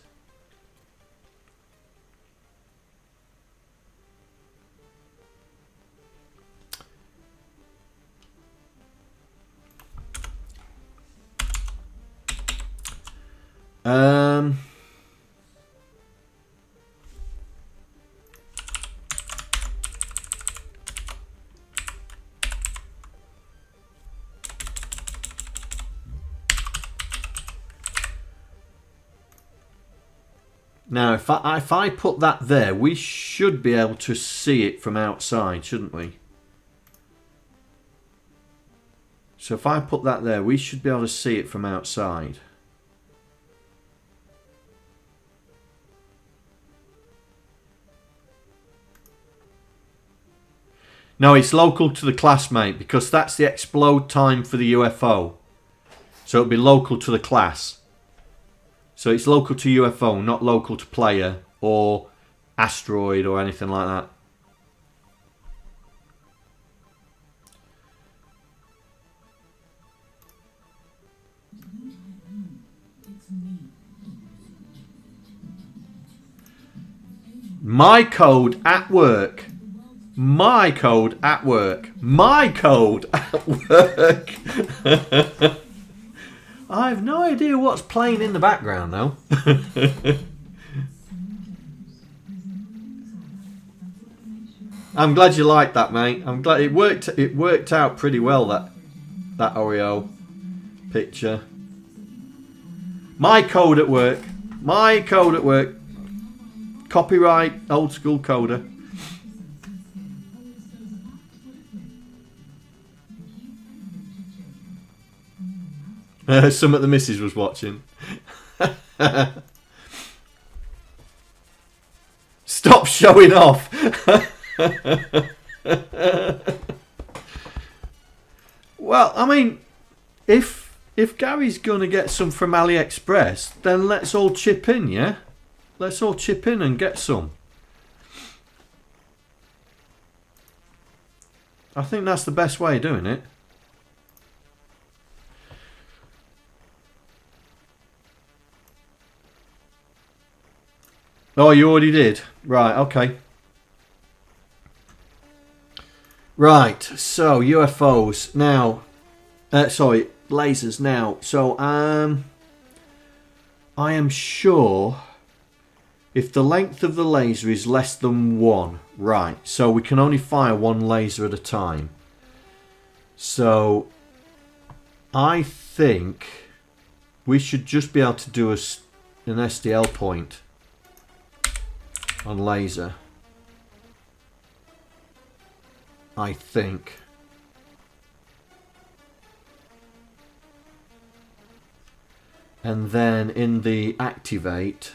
Now, if I put that there, we should be able to see it from outside, shouldn't we? So if I put that there, we should be able to see it from outside. No, it's local to the class, mate, because that's the explode time for the UFO. So it'll be local to the class. So it's local to UFO, not local to player or asteroid or anything like that. My code at work. My code at work. My code at work. I have no idea what's playing in the background though. I'm glad you liked that, mate. I'm glad it worked. It worked out pretty well, that Oreo picture. My code at work. My code at work. Copyright old school coder. Some of the missus was watching. Stop showing off. Well, I mean, if Gary's going to get some from AliExpress, then let's all chip in, yeah? Let's all chip in and get some. I think that's the best way of doing it. Oh, you already did? Right, okay. Right, so UFOs now. Sorry, lasers now. So, I am sure if the length of the laser is less than 1, right, so we can only fire 1 laser at a time. So, I think we should just be able to do an SDL point on laser. I think. And then in the activate,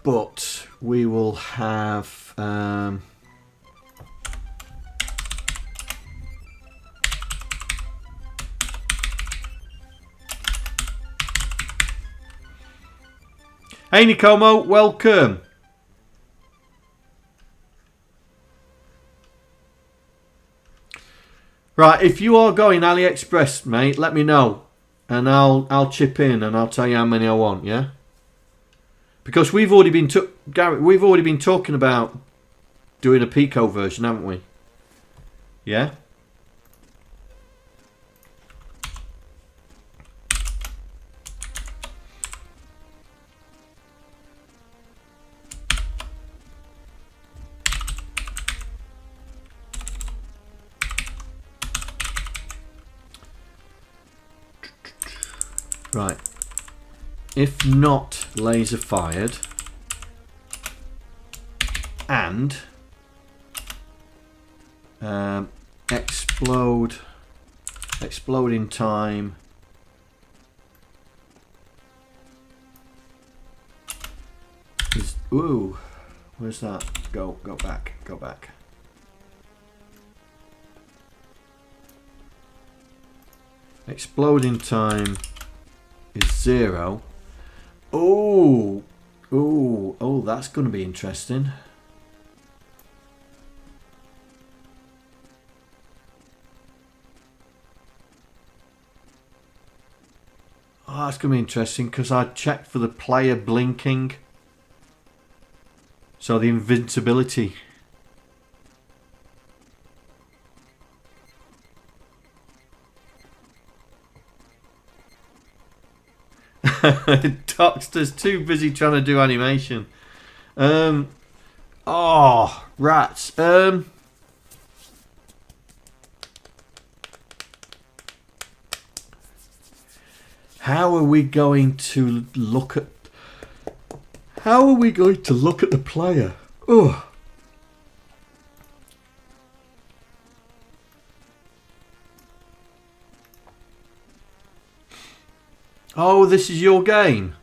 but we will have hey Nikomo, welcome. Right, if you are going AliExpress, mate, let me know, and I'll chip in and I'll tell you how many I want. Yeah. Because we've already been talking about doing a Pico version, haven't we? Yeah. Right. If not laser fired and exploding time is, ooh, where's that? Go back. Exploding time is 0. Oh, that's going to be interesting. Oh, that's going to be interesting because I checked for the player blinking. So the invincibility. Docster's too busy trying to do animation. Oh, rats. How are we going to look at the player? Oh. Oh, this is your game.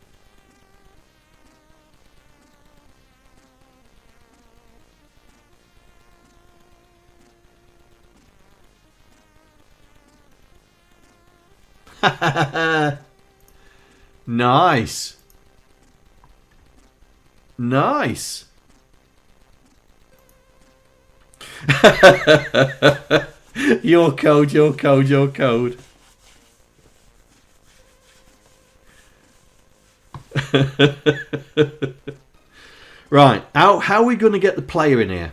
Nice. Nice. Your code. Right, how are we going to get the player in here?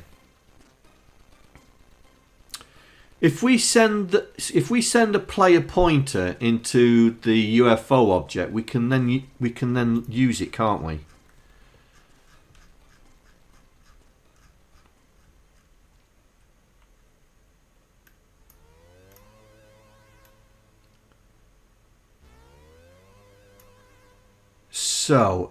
If we send a player pointer into the UFO object, we can then use it, can't we? So,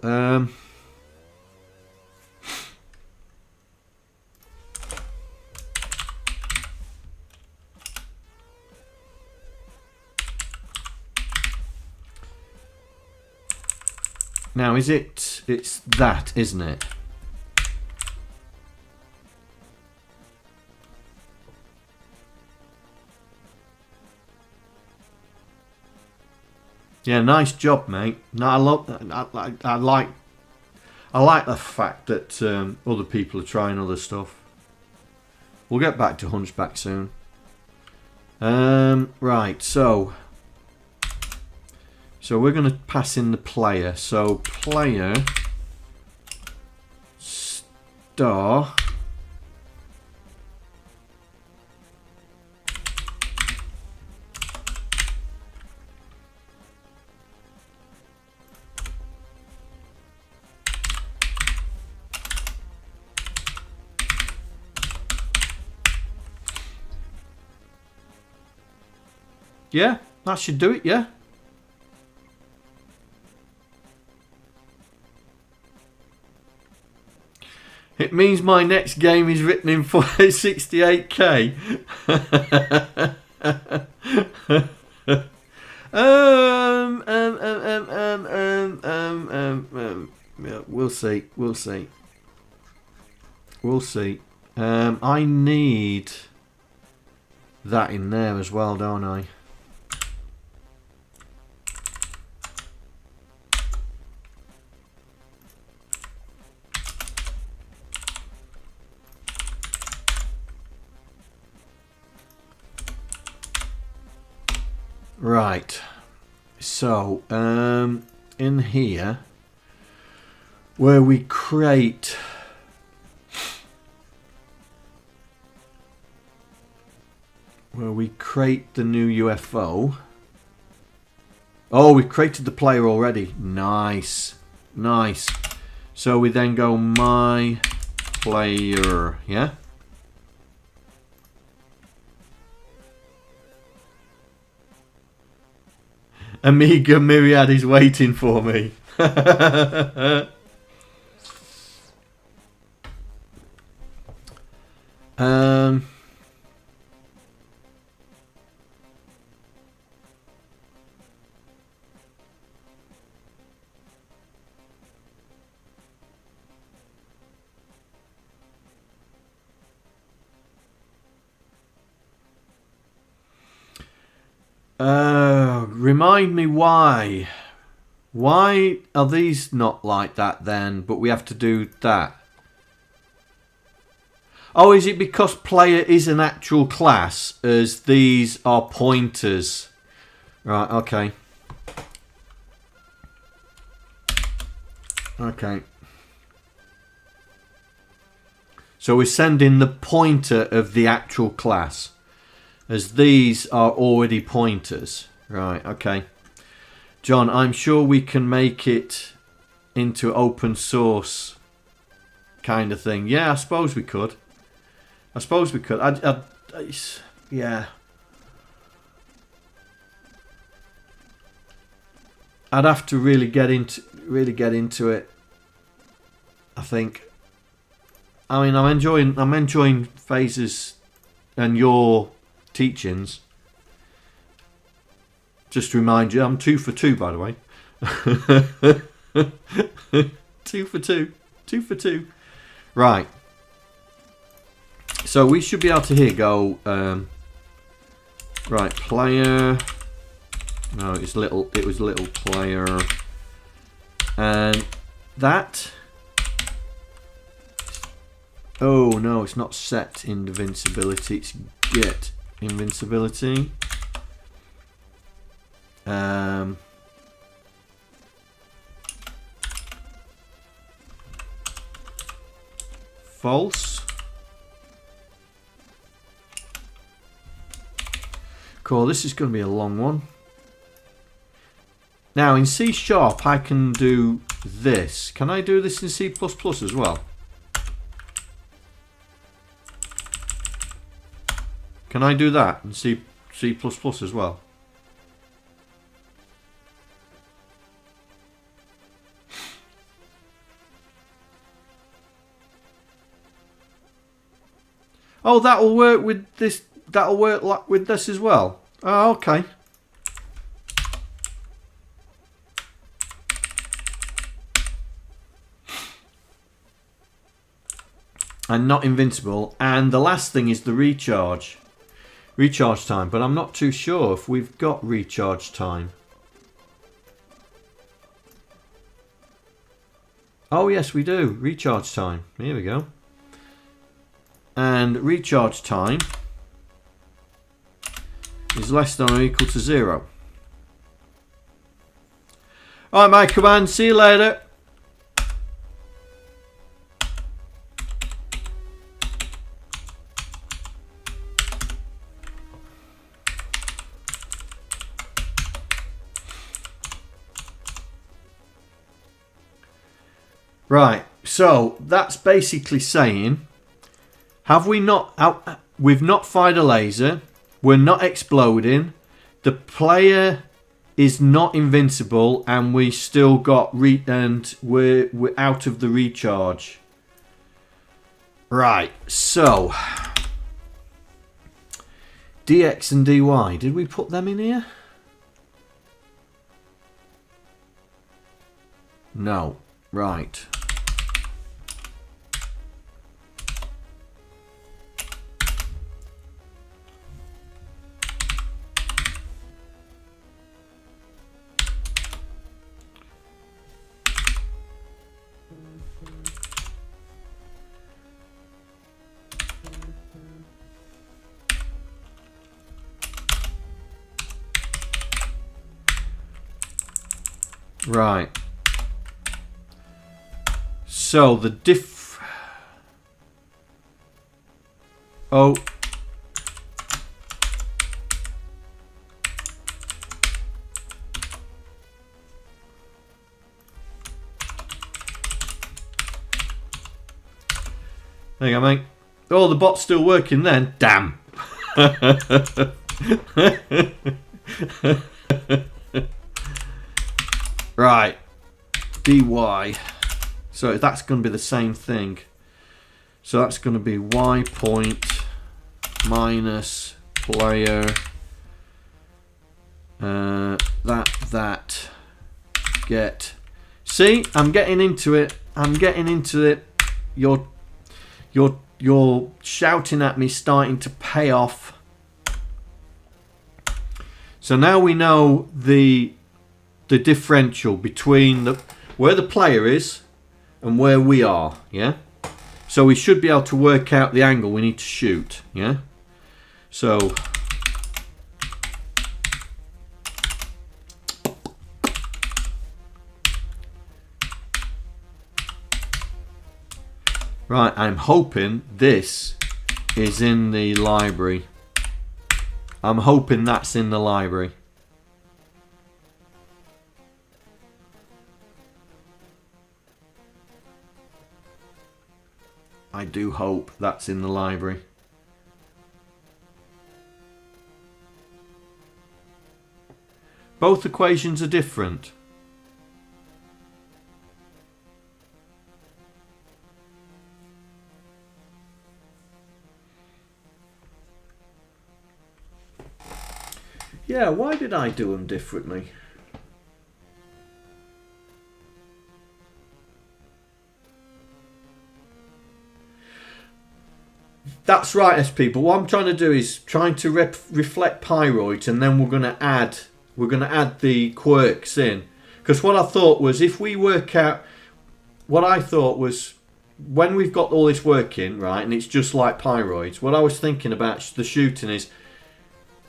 now it's that, isn't it? Yeah, nice job, mate. No, I like the fact that other people are trying other stuff. We'll get back to Hunchback soon. Right, so we're going to pass in the player. So player star Yeah, that should do it, yeah. It means my next game is written in 68k. Yeah, we'll see. We'll see. We'll see. I need that in there as well, don't I? Right. So, in here, where we create the new UFO. Oh, we've created the player already. Nice. Nice. So we then go my player, yeah? Amiga Myriad is waiting for me. Remind me why. Why are these not like that then, but we have to do that? Oh, is it because player is an actual class as these are pointers? Right, okay. Okay. So we're sending the pointer of the actual class as these are already pointers. Right, okay. John, I'm sure we can make it into open source kind of thing. Yeah, I suppose we could. I suppose we could. Yeah. I'd have to really get into it. I think. I mean, I'm enjoying phases and your teachings. Just to remind you, I'm 2 for 2, by the way. 2 for 2. 2 for 2. Right. So we should be able to here go. Right, player. No, it was little player. And that. Oh no, it's not set invincibility. It's get invincibility. False. Cool, this is going to be a long one. Now in C# I can do this. Can I do this in C++ as well? Can I do that in C++ as well? Oh, that'll work with this. That'll work with this as well. Oh, okay. And not invincible. And the last thing is the recharge. Recharge time. But I'm not too sure if we've got recharge time. Oh, yes, we do. Recharge time. Here we go. And recharge time is less than or equal to 0. Alright, Mikroman, see you later. Right, so that's basically saying, we've not fired a laser, we're not exploding, the player is not invincible, and we still got and we're out of the recharge. Right, so DX and DY, did we put them in here? No. Right. Right. So the Oh. There you go, mate. Oh, the bot's still working then. Damn. Right. DY. So that's going to be the same thing. So that's going to be Y point minus player. That get. See, I'm getting into it. I'm getting into it. You're shouting at me, starting to pay off. So now we know the differential between where the player is and where we are, yeah? So we should be able to work out the angle we need to shoot, yeah? So right, I'm hoping this is in the library. I'm hoping that's in the library. I do hope that's in the library. Both equations are different. Yeah, why did I do them differently? That's right, people. What I'm trying to do is trying to reflect pyroids, and then we're going to add the quirks in. Because what I thought was, if we work out, what I thought was, when we've got all this working, right, and it's just like pyroids, what I was thinking about the shooting is,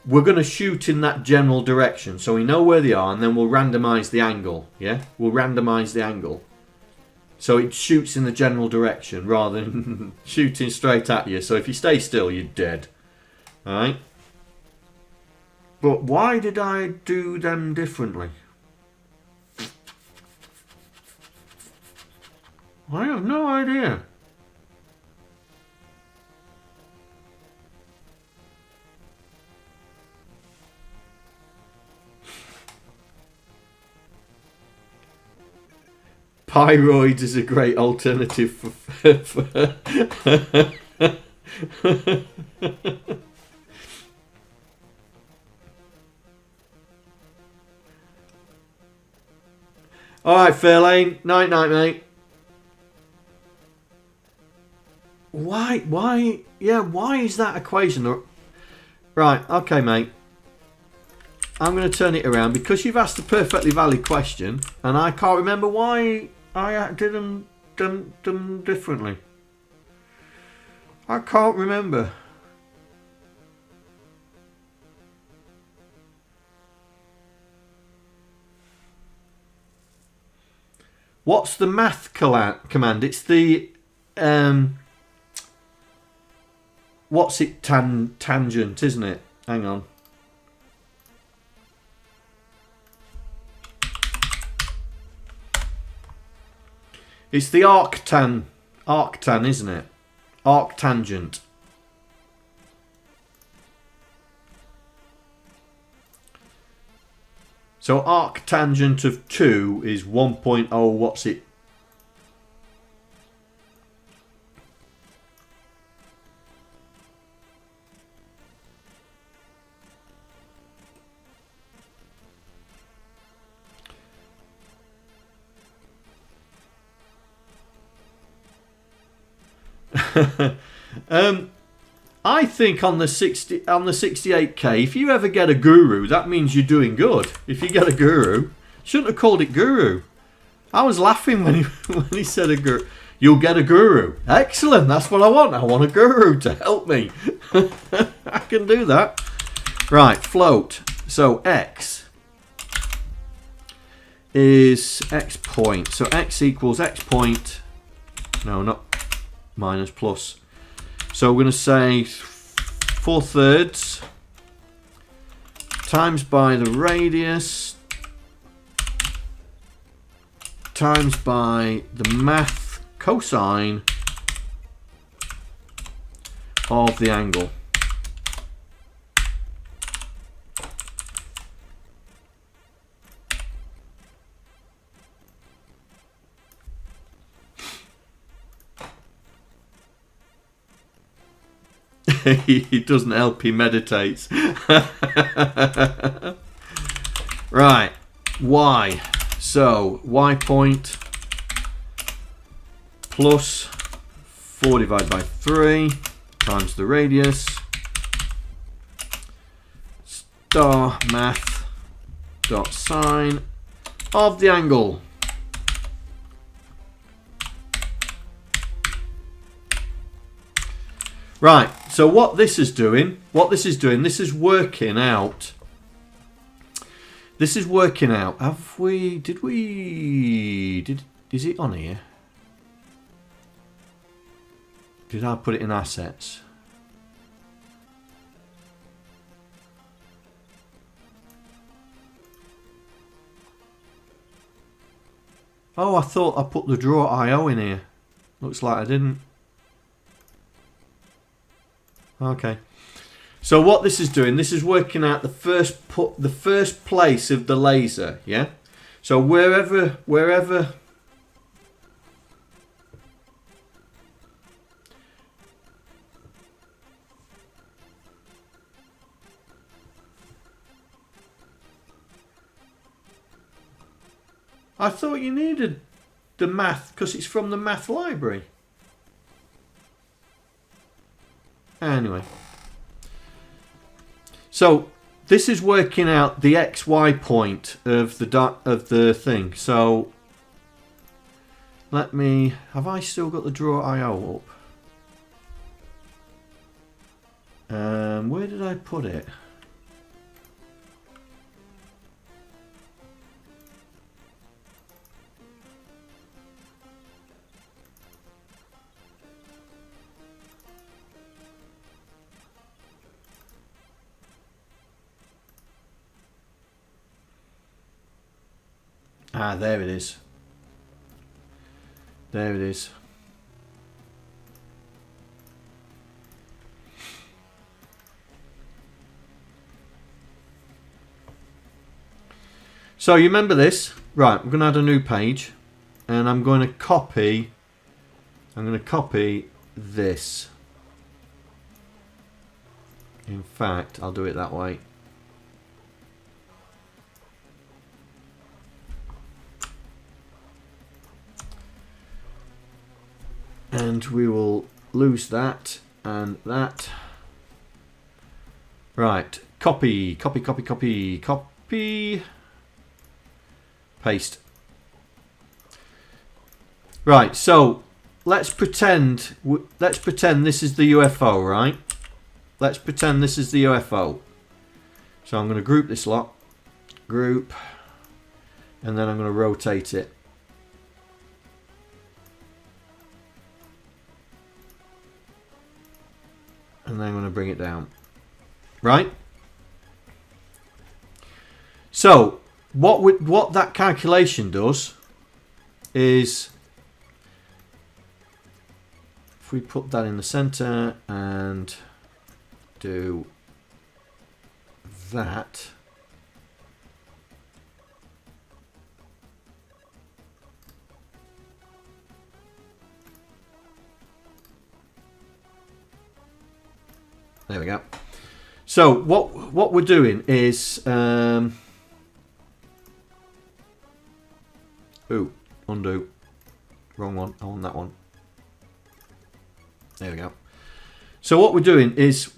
we're going to shoot in that general direction, so we know where they are, and then we'll randomize the angle. Yeah, we'll randomize the angle. So it shoots in the general direction rather than shooting straight at you. So if you stay still, you're dead. Alright? But why did I do them differently? I have no idea. Pyroids is a great alternative for Alright, FaiRLane. Night night, mate. Why is that equation? Right, okay, mate. I'm going to turn it around because you've asked a perfectly valid question and I can't remember why I did them differently. I can't remember. What's the math command? It's the what's it tangent, isn't it? Hang on. It's the arctan, isn't it? Arctangent. So arc tangent of 2 is 1.0, what's it? I think on the 68k, if you ever get a guru, that means you're doing good. If you get a guru, shouldn't have called it guru. I was laughing when he said a guru. You'll get a guru. Excellent. That's what I want. I want a guru to help me. I can do that. Right, float. So x is x point. So x equals x point. No, not minus, plus. So we're going to say 4/3 times by the radius times by the math cosine of the angle. He doesn't help, he meditates. Right, y. So y point plus 4 divided by 3 times the radius star math dot sine of the angle. Right, so what this is doing, this is working out. This is working out. Is it on here? Did I put it in assets? Oh, I thought I put the draw IO in here. Looks like I didn't. Okay, so what this is doing, this is working out the first place of the laser, yeah. So wherever I thought you needed the math because it's from the math library. Anyway, so this is working out the XY point of the thing. So let me. Have I still got the draw IO up? Where did I put it? Ah, there it is. There it is. So you remember this? Right, we're going to add a new page and I'm going to copy this. In fact, I'll do it that way. And we will lose that and that. Right, copy, paste. Right, so let's pretend this is the UFO, right? Let's pretend this is the UFO. So I'm going to group this lot, group, and then I'm going to rotate it. And then I'm going to bring it down. Right? So, what that calculation does is, if we put that in the center and do that, There we go. So what we're doing is undo. Wrong one. I want that one. There we go. So what we're doing is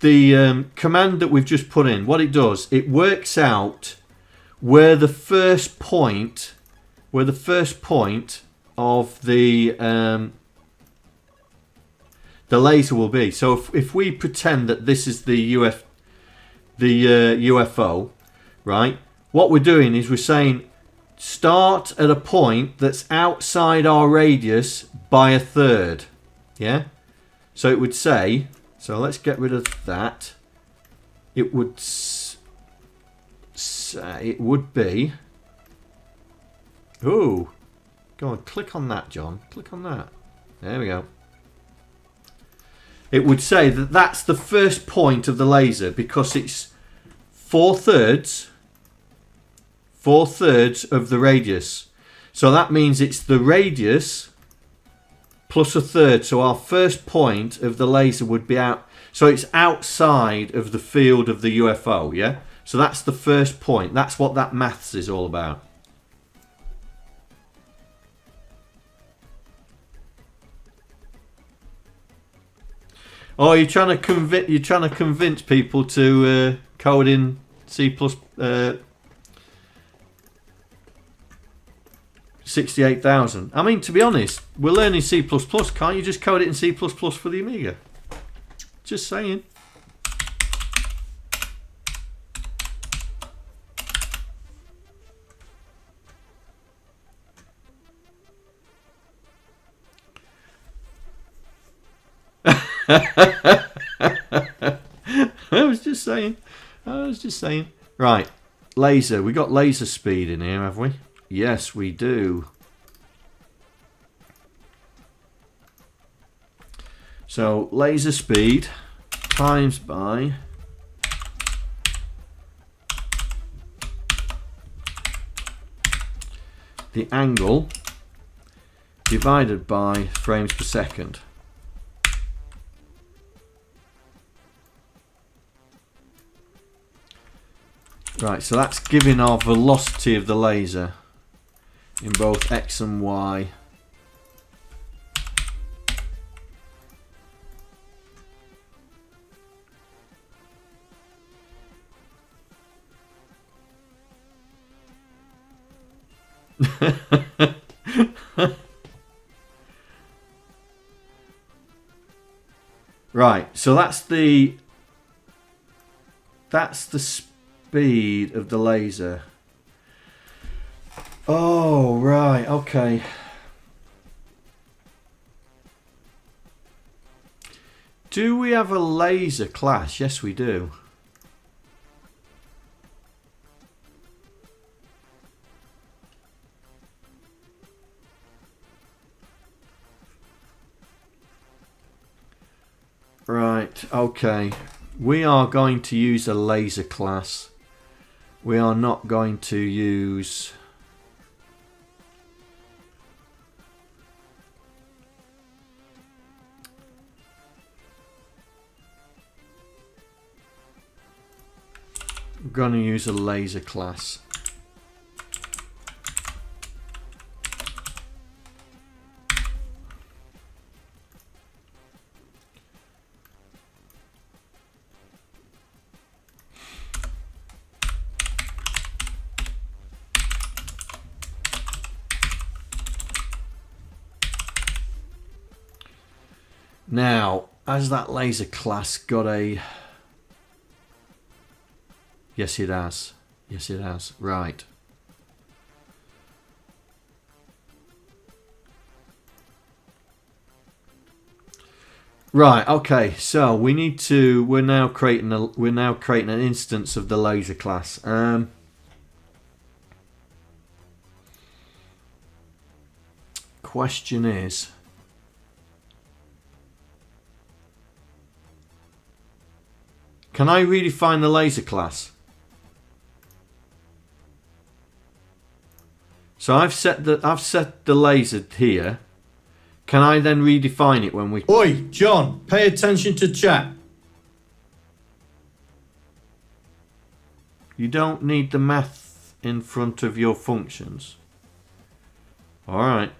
the command that we've just put in. What it does, it works out where the first point of the laser will be. So if we pretend that this is the UFO, right? What we're doing is we're saying start at a point that's outside our radius by a third. Yeah? So it would say, so let's get rid of that. It would say, it would be, ooh, go on, click on that, John. Click on that. There we go. It would say that that's the first point of the laser because it's 4/3 of the radius. So that means it's the radius plus a third. So our first point of the laser would be out. So it's outside of the field of the UFO, yeah? So that's the first point. That's what that maths is all about. Oh, you're trying to convince people to code in C++, 68,000. I mean, to be honest, we're learning C++. Can't you just code it in C++ for the Amiga? Just saying. I was just saying. Right, laser. We got laser speed in here, have we? Yes, we do. So laser speed times by the angle divided by frames per second. Right, so that's giving our velocity of the laser in both X and Y. Right, so that's the speed of the laser. Oh, right, okay. Do we have a laser class? Yes, we do. Right, okay. We are going to use a laser class. We are not going to use... We're going to use a laser class. Now, has that laser class got a... Yes, it has. Yes, it has. Right. Right. Okay. So we need to. We're now creating an instance of the laser class. Question is. Can I redefine the laser class? So I've set the laser here. Can I then redefine it when we... Oi, John, pay attention to chat. You don't need the math in front of your functions. Alright.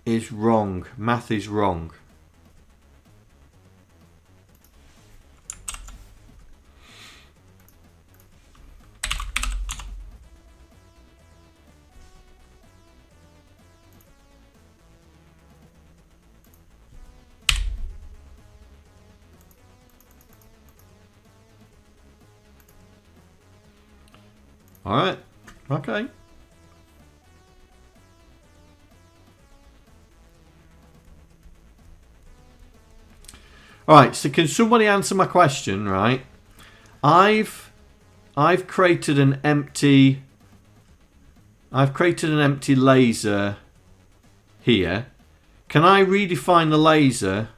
Is wrong. Math is wrong. Alright, okay. Alright, so can somebody answer my question, right? I've created an empty laser here. Can I redefine the laser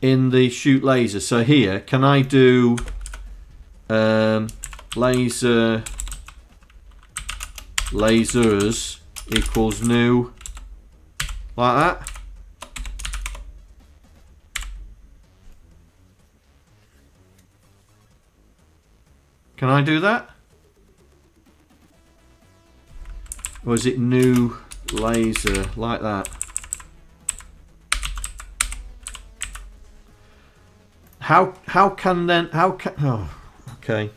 in the shoot laser? So here, can I do lasers equals new, like that? Can I do that? Or is it new laser, like that? How can then, how can, oh, okay.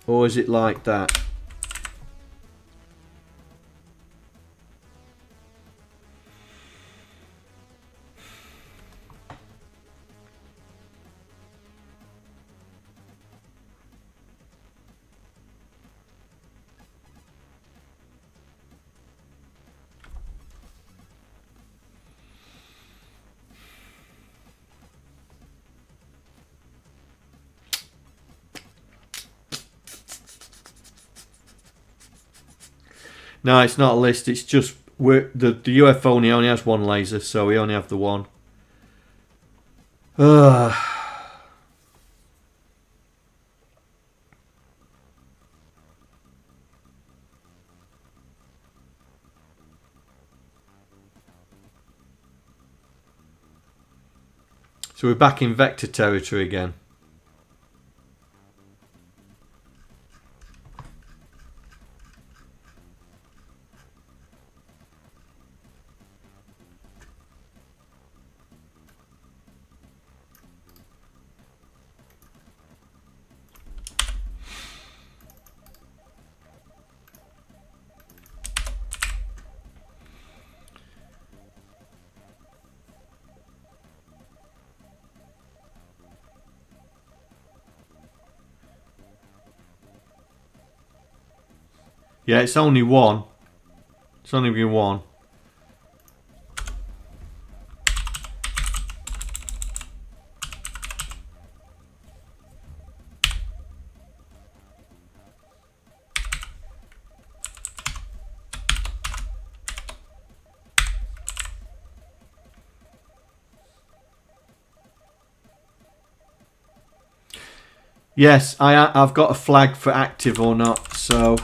Or is it like that? No, it's not a list. It's just the UFO only has one laser, so we only have the one. So we're back in vector territory again. Yeah, it's only one. It's only been one. Yes, I've got a flag for active or not, so...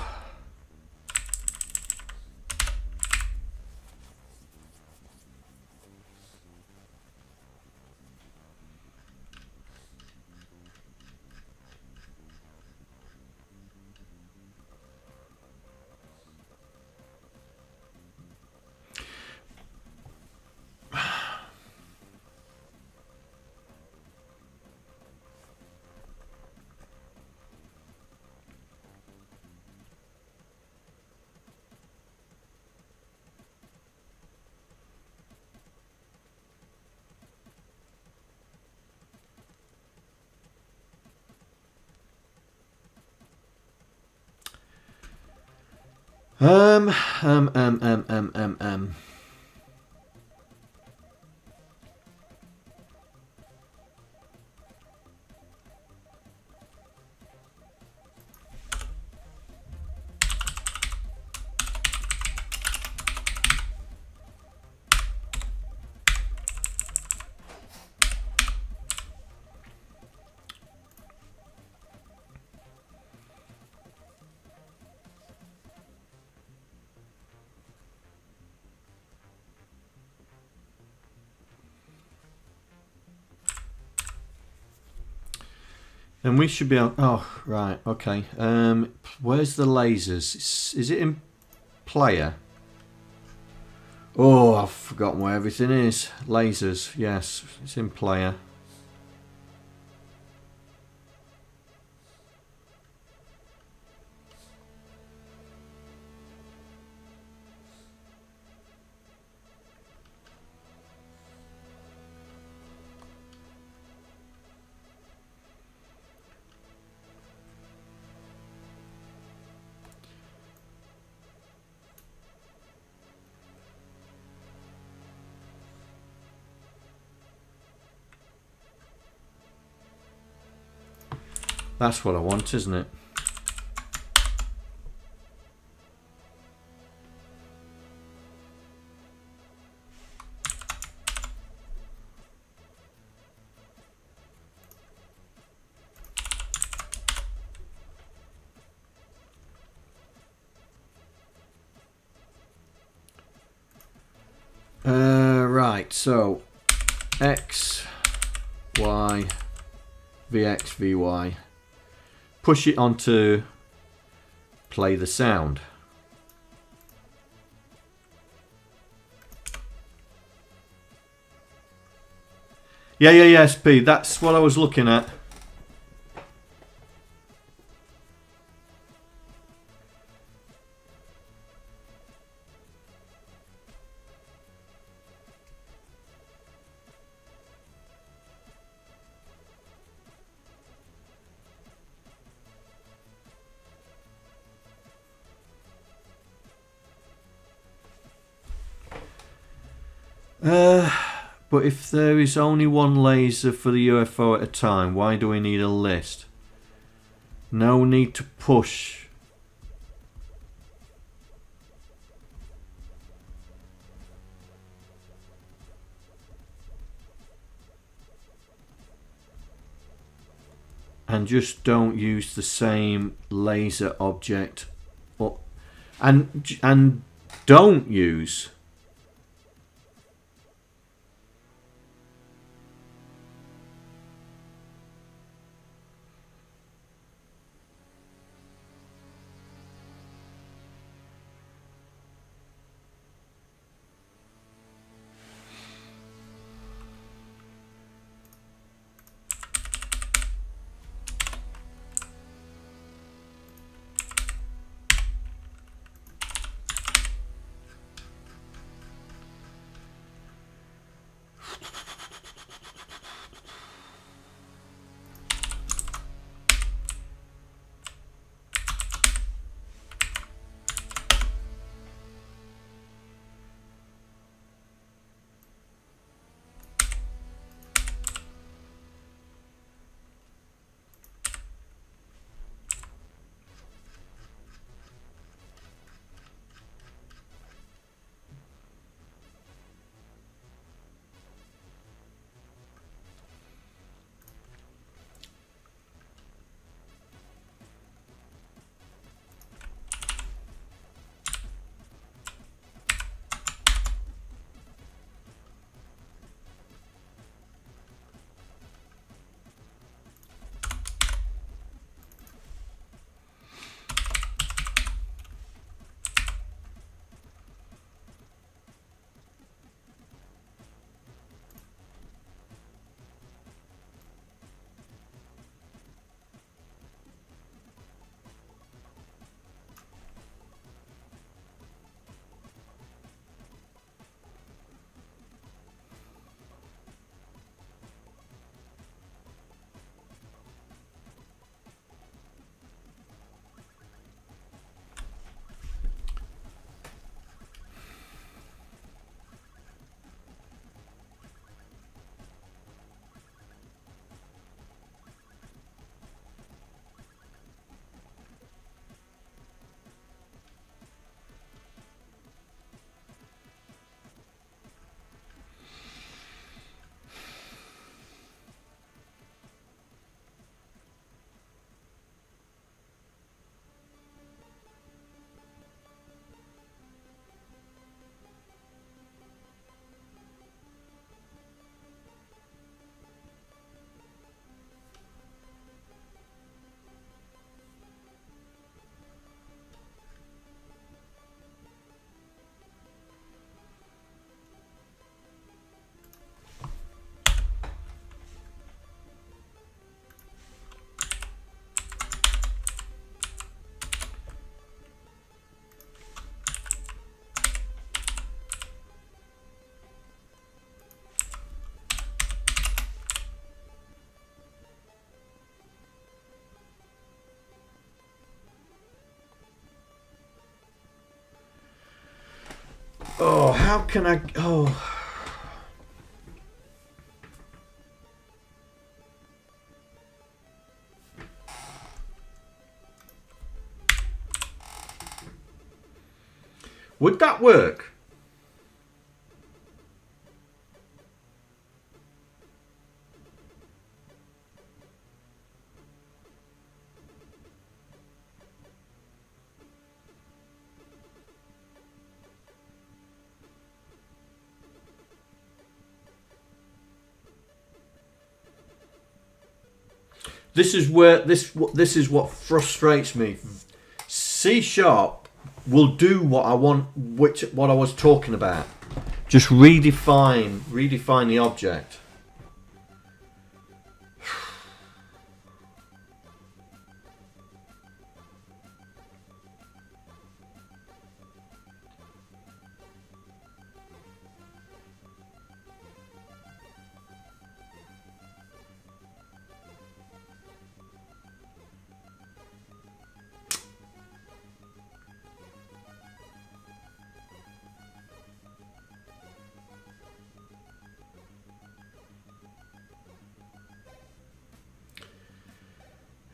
And we should be on... Oh, right, okay. Where's the lasers? Is it in player? Oh, I've forgotten where everything is. Lasers, yes, it's in player. That's what I want, isn't it? Right, so X, Y, VX, VY. Push it onto play the sound. Yeah, SP. That's what I was looking at. But if there is only one laser for the UFO at a time, why do we need a list? No need to push. And just don't use the same laser object. And don't use... Oh, how can I... Oh... Would that work? This is where this is what frustrates me. C# will do what I want, what I was talking about. Just redefine the object.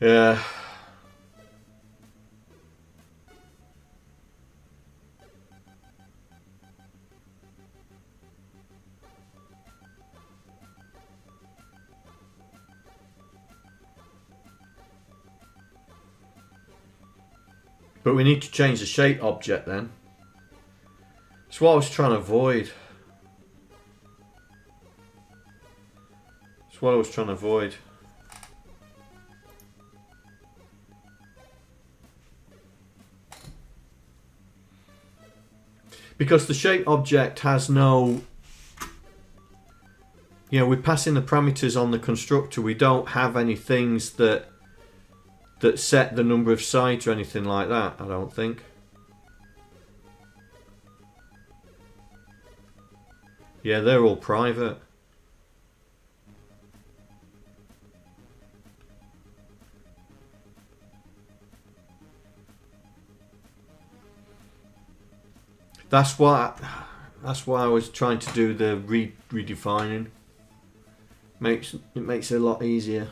Yeah. But we need to change the shape object then. That's what I was trying to avoid. That's what I was trying to avoid. Because the shape object has no... You know, we're passing the parameters on the constructor. We don't have any things that set the number of sides or anything like that, I don't think. Yeah, they're all private. That's why I was trying to do the redefining. It makes it a lot easier.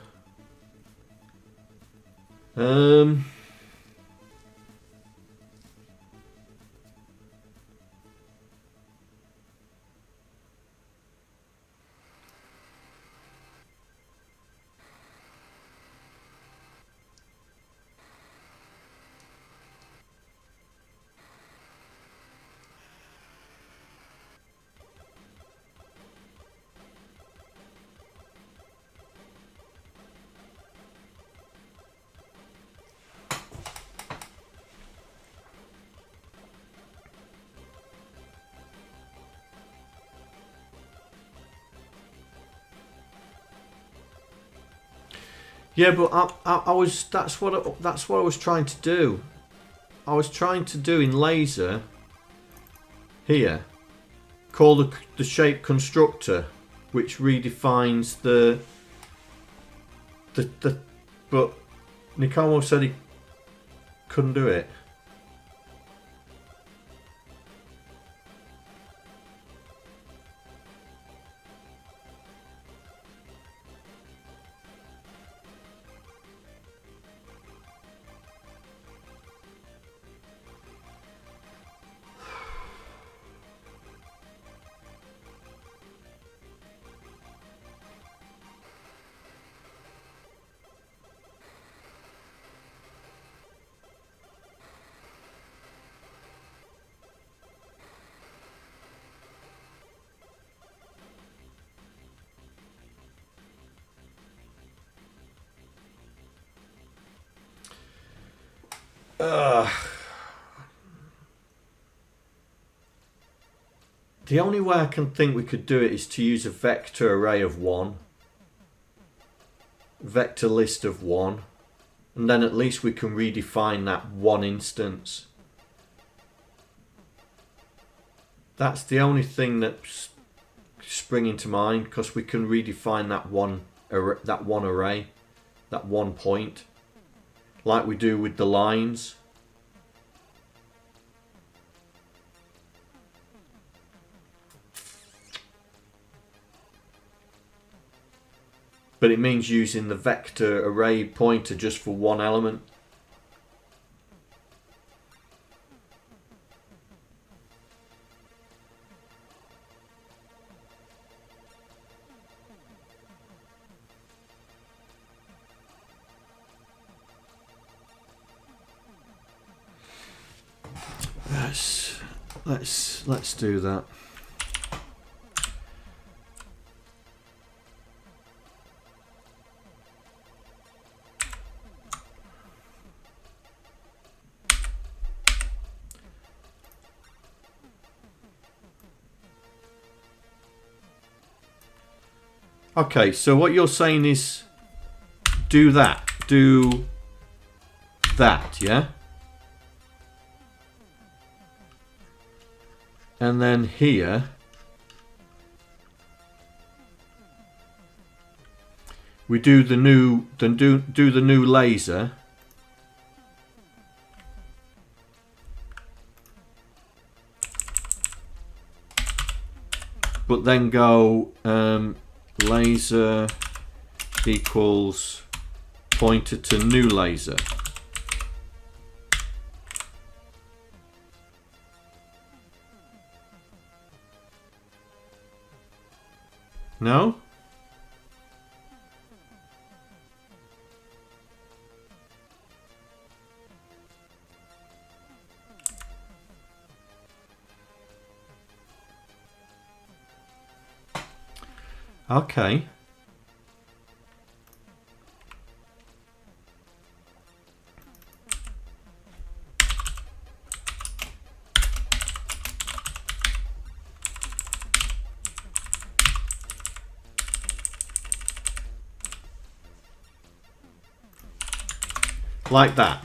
Yeah, but I was that's what I was trying to do. I was trying to do in laser here, call the shape constructor, which redefines the but Nikamo said he couldn't do it. The only way I can think we could do it is to use a vector array of 1. Vector list of 1. And then at least we can redefine that one instance. That's the only thing that's springing to mind, because we can redefine that one array, that one point, like we do with the lines. but it means using the vector array pointer just for one element. Let's do that. Okay, so what you're saying is do that, yeah? And then here we do the new do the new laser. But then go laser equals pointer to new laser. No? Okay. Like that.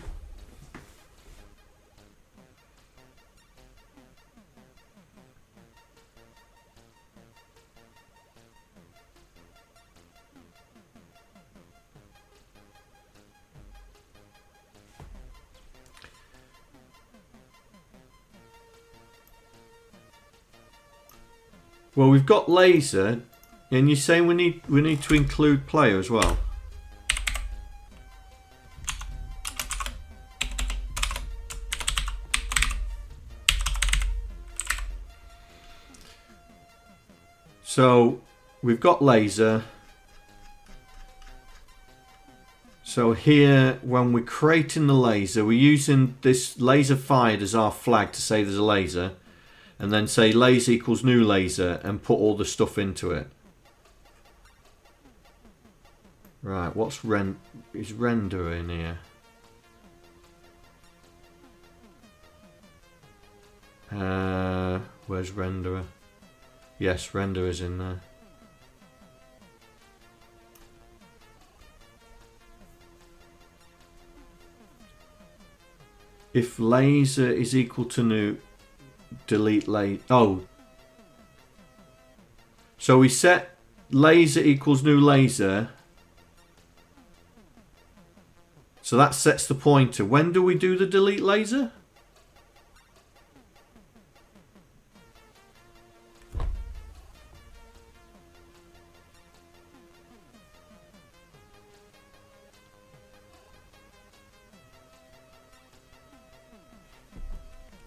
Well, we've got laser, and you're saying we need to include player as well. So we've got laser. So here, when we're creating the laser, we're using this laser fired as our flag to say there's a laser, and then say laser equals new laser and put all the stuff into it. Right, what's is render in here? Where's renderer? Yes, render is in there. If laser is equal to new, delete laser. Oh. So we set laser equals new laser. So that sets the pointer. When do we do the delete laser?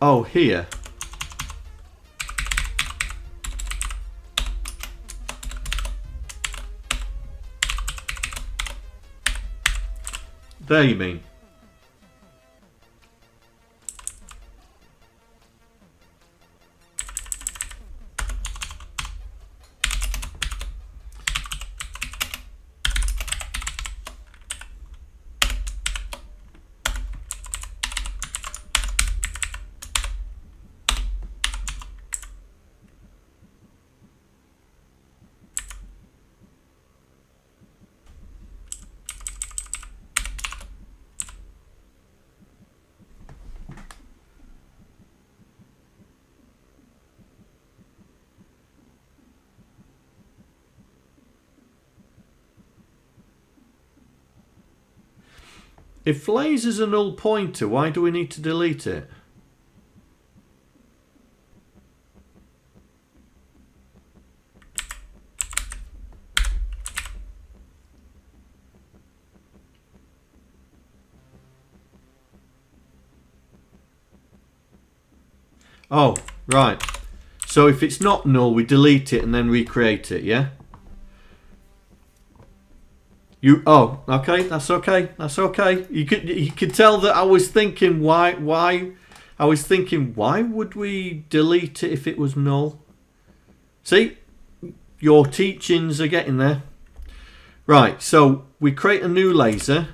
Oh, here. There you mean. If laser's a null pointer, why do we need to delete it? Oh, right. So if it's not null, we delete it and then recreate it, yeah? Oh, okay, that's okay. That's okay. You could tell that I was thinking why would we delete it if it was null? See? Your teachings are getting there. Right, so we create a new laser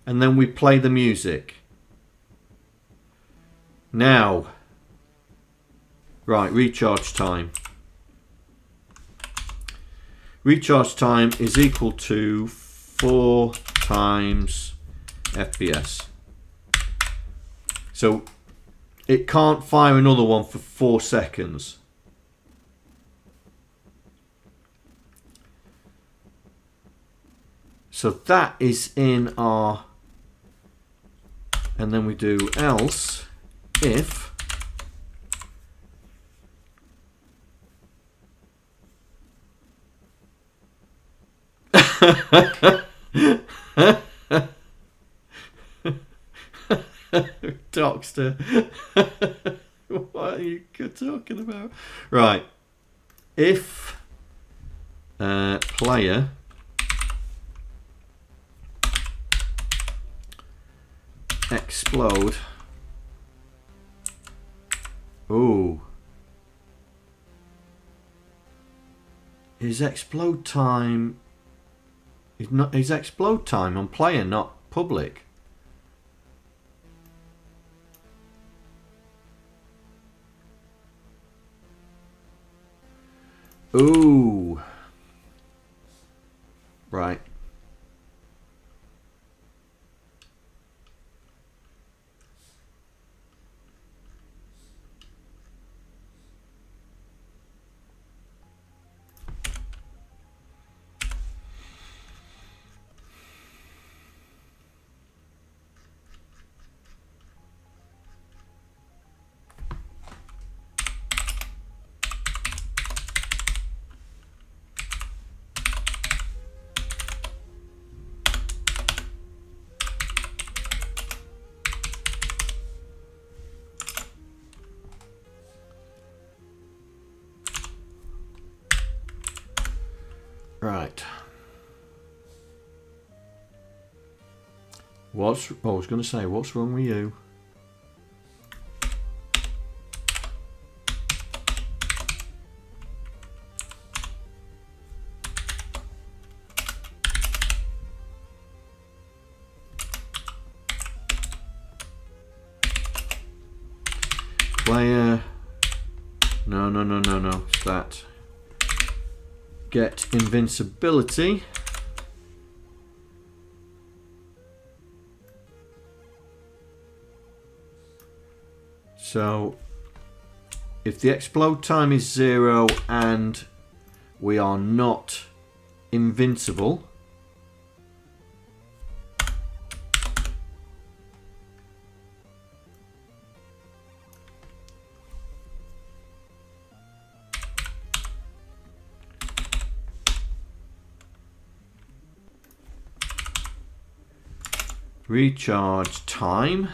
and then we play the music. Now, right, recharge time. Recharge time is equal to 4 times FPS. So it can't fire another one for 4 seconds. So that is in our, and then we do else if Docster. What are you talking about? Right. If player explode. Ooh. Is explode time is explode time on player, not public? Ooh. Right. Right. I was going to say, what's wrong with you? Player. No. It's that. Get invincibility. So if the explode time is 0 and we are not invincible, recharge time.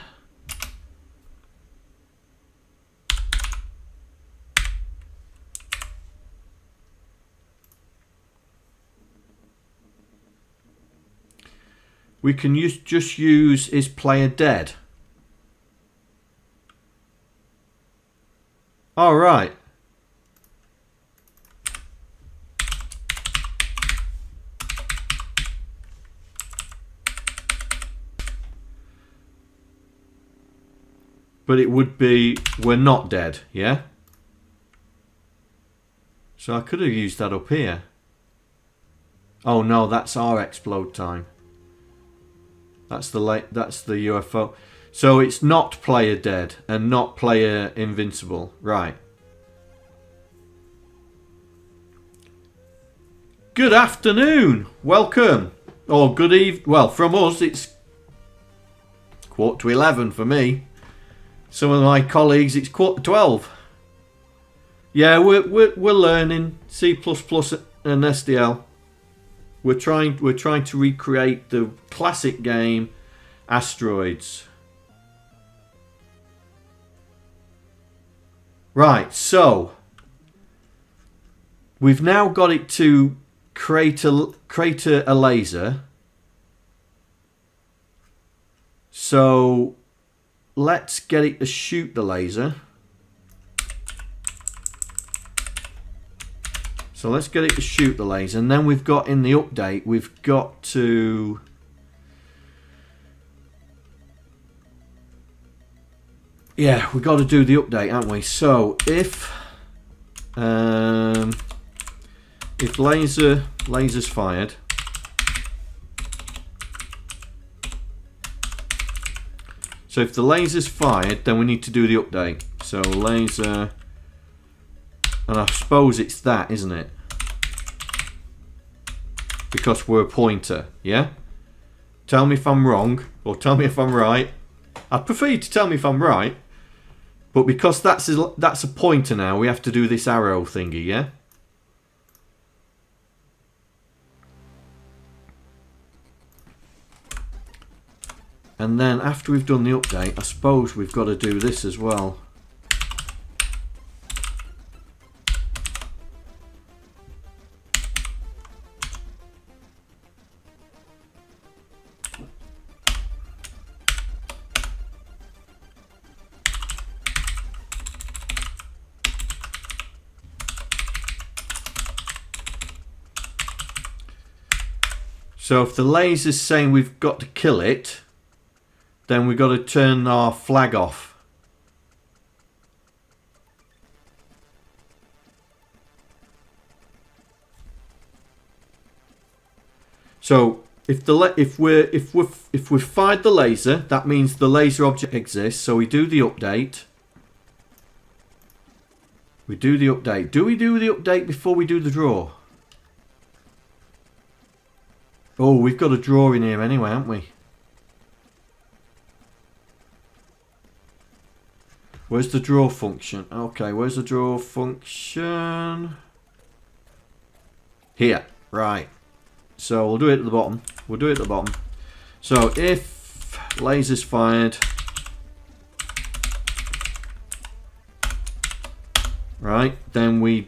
We can just use is player dead. All right. But it would be we're not dead, yeah? So I could have used that up here. Oh no, that's our explode time. That's the UFO. So it's not player dead and not player invincible. Right. Good afternoon. Welcome. Or good evening. Well, from us it's 11:15 for me. Some of my colleagues it's 12:15. Yeah, we're learning C++ and SDL. We're trying to recreate the classic game Asteroids. Right, so we've now got it to create a laser. So let's get it to shoot the laser. So let's get it to shoot the laser, and then we've got in the update, we've got to we've got to do the update, haven't we? So if laser's fired, so if the laser's fired, then we need to do the update. So laser, and I suppose it's that, isn't it? Because we're a pointer, yeah? Tell me if I'm wrong, or tell me if I'm right. I'd prefer you to tell me if I'm right, but because that's a pointer now, we have to do this arrow thingy, yeah? And then after we've done the update, I suppose we've got to do this as well. So if the laser's saying we've got to kill it, then we've got to turn our flag off. So if we've fired the laser, that means the laser object exists. So we do the update. We do the update. Do we do the update before we do the draw? Oh, we've got a draw in here anyway, haven't we? Where's the draw function? Okay, where's the draw function? Here, right. So we'll do it at the bottom. We'll do it at the bottom. So if laser's fired, right, then we'll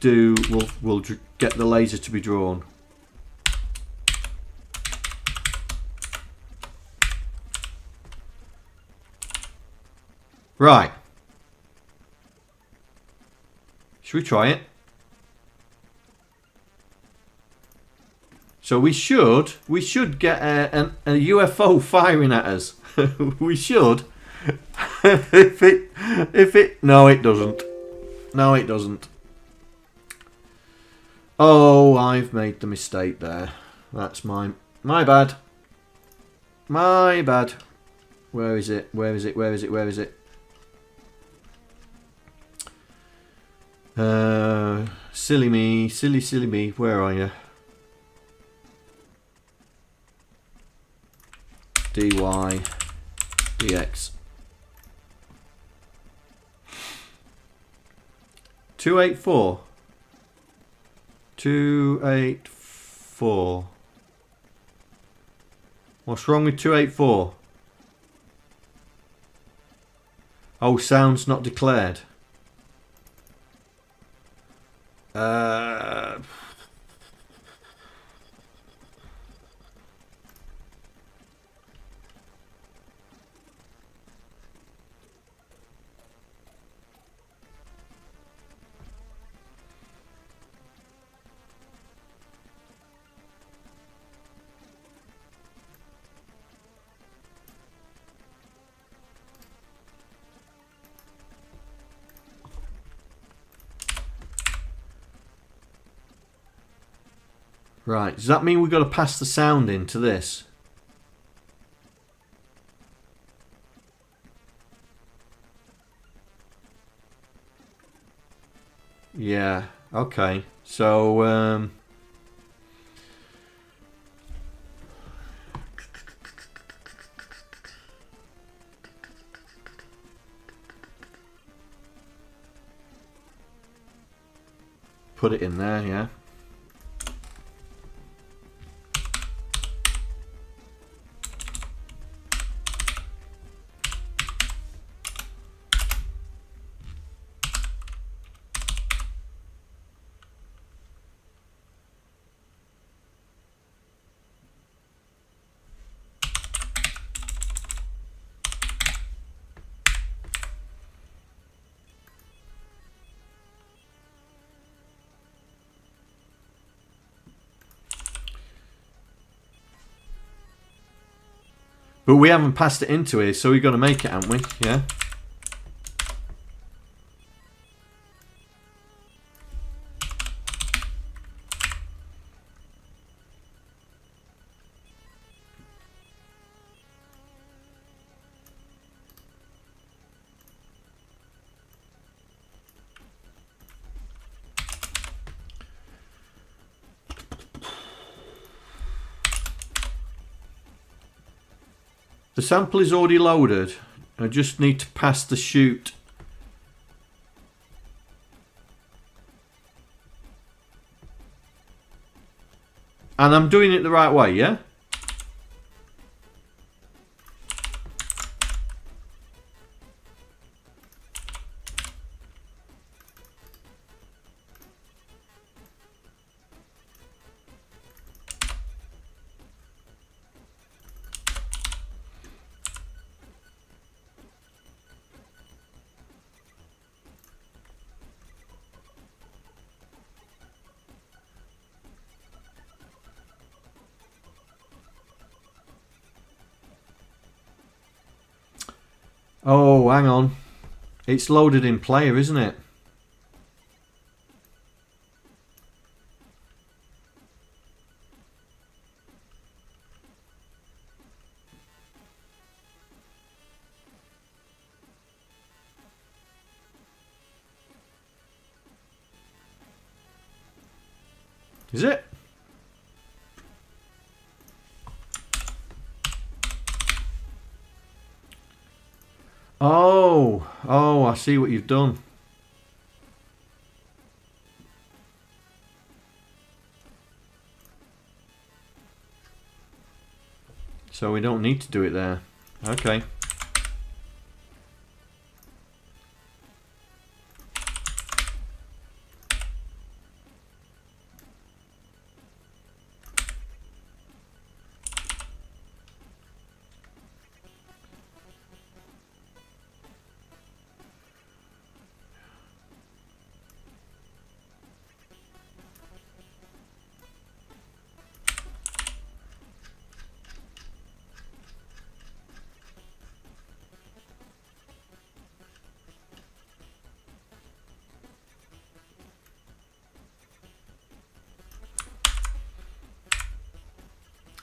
get the laser to be drawn. Right. Should we try it? So we should get a UFO firing at us. We should. No, it doesn't. No, it doesn't. Oh, I've made the mistake there. That's my bad. My bad. Where is it? Where is it? Where is it? Where is it? Silly me, silly me, where are you? dy dx 284 284. What's wrong with 284? Oh, sounds not declared. Right, does that mean we've got to pass the sound into this? Yeah, okay. So, put it in there, yeah. But we haven't passed it into here, so we've got to make it, haven't we? Yeah. The sample is already loaded. I just need to pass the chute. And I'm doing it the right way, yeah? Oh, hang on. It's loaded in player, isn't it? Is it? Oh, I see what you've done. So we don't need to do it there. Okay.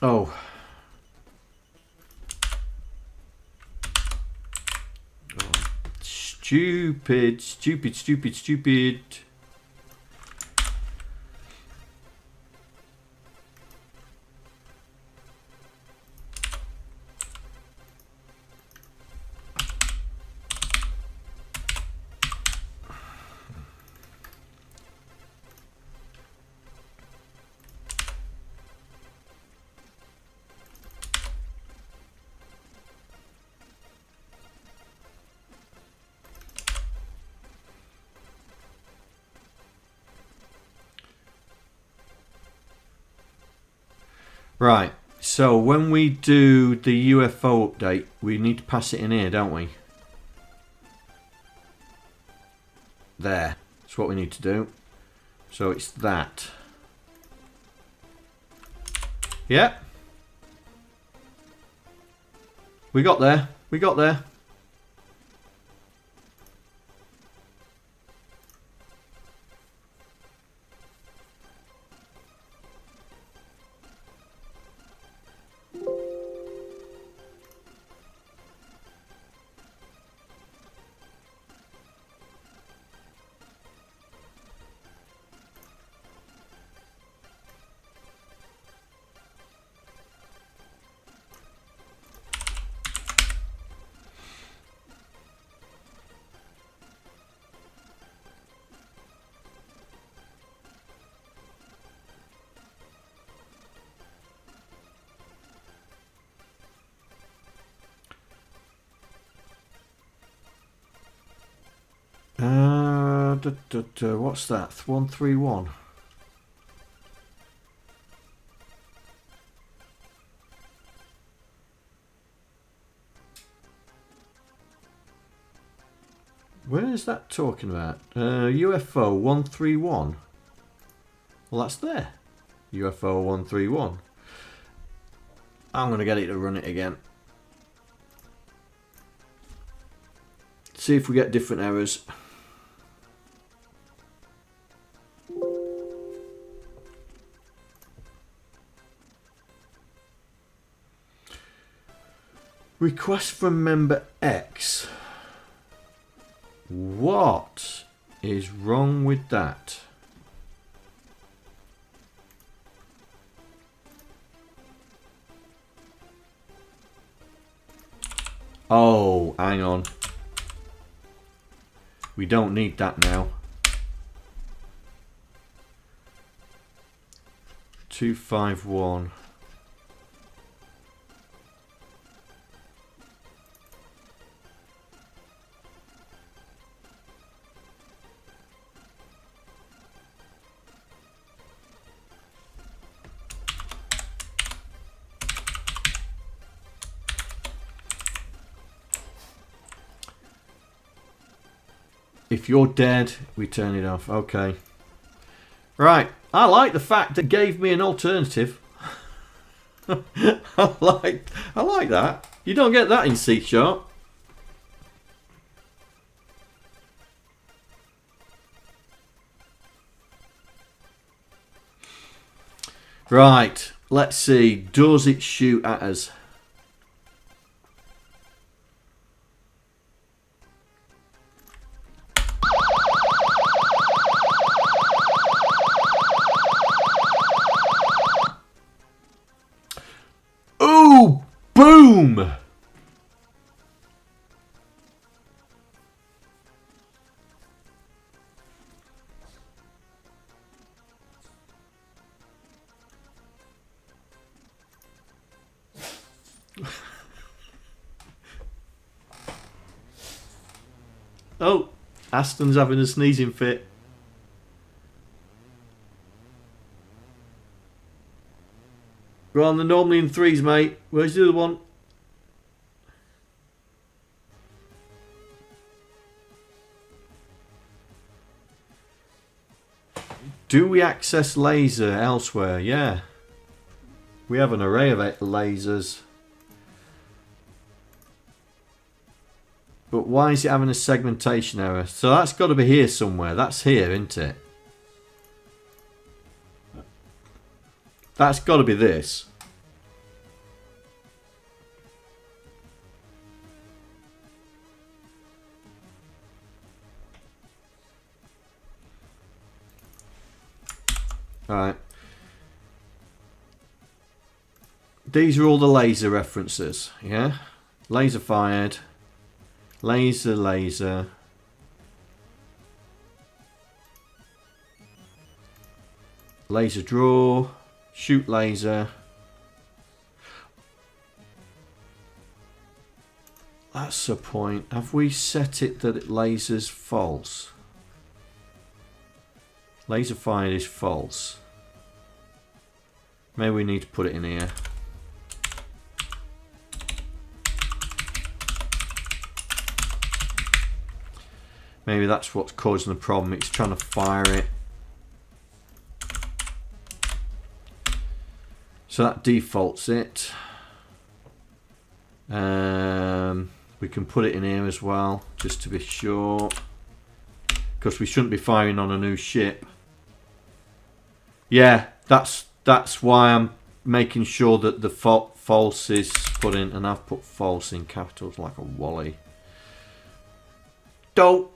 Oh. Stupid, stupid, stupid, stupid. Right, so when we do the UFO update, we need to pass it in here, don't we? There, that's what we need to do. So it's that. Yeah. We got there, we got there. What's that? 131. Where is that talking about? UFO 131. Well, that's there. UFO 131. I'm going to get it to run it again. See if we get different errors. Request from member X. What is wrong with that? Oh, hang on. We don't need that now. 251. If you're dead, we turn it off. Okay. Right. I like the fact that gave me an alternative. I like that. You don't get that in C#. Right. Let's see. Does it shoot at us? Ooh, boom! Oh, Aston's having a sneezing fit. We're on the normally in threes, mate. Where's the other one? Do we access laser elsewhere? Yeah. We have an array of lasers. But why is it having a segmentation error? So that's got to be here somewhere. That's here, isn't it? That's got to be this. Alright. These are all the laser references, yeah? Laser fired. Laser, laser. Laser draw. Shoot laser. That's the point. Have we set it that it lasers false? Laser fired is false. Maybe we need to put it in here. Maybe that's what's causing the problem. It's trying to fire it. So that defaults it. We can put it in here as well, just to be sure. Because we shouldn't be firing on a new ship. Yeah, that's why I'm making sure that the false is put in. And I've put false in capitals like a wally. Dope.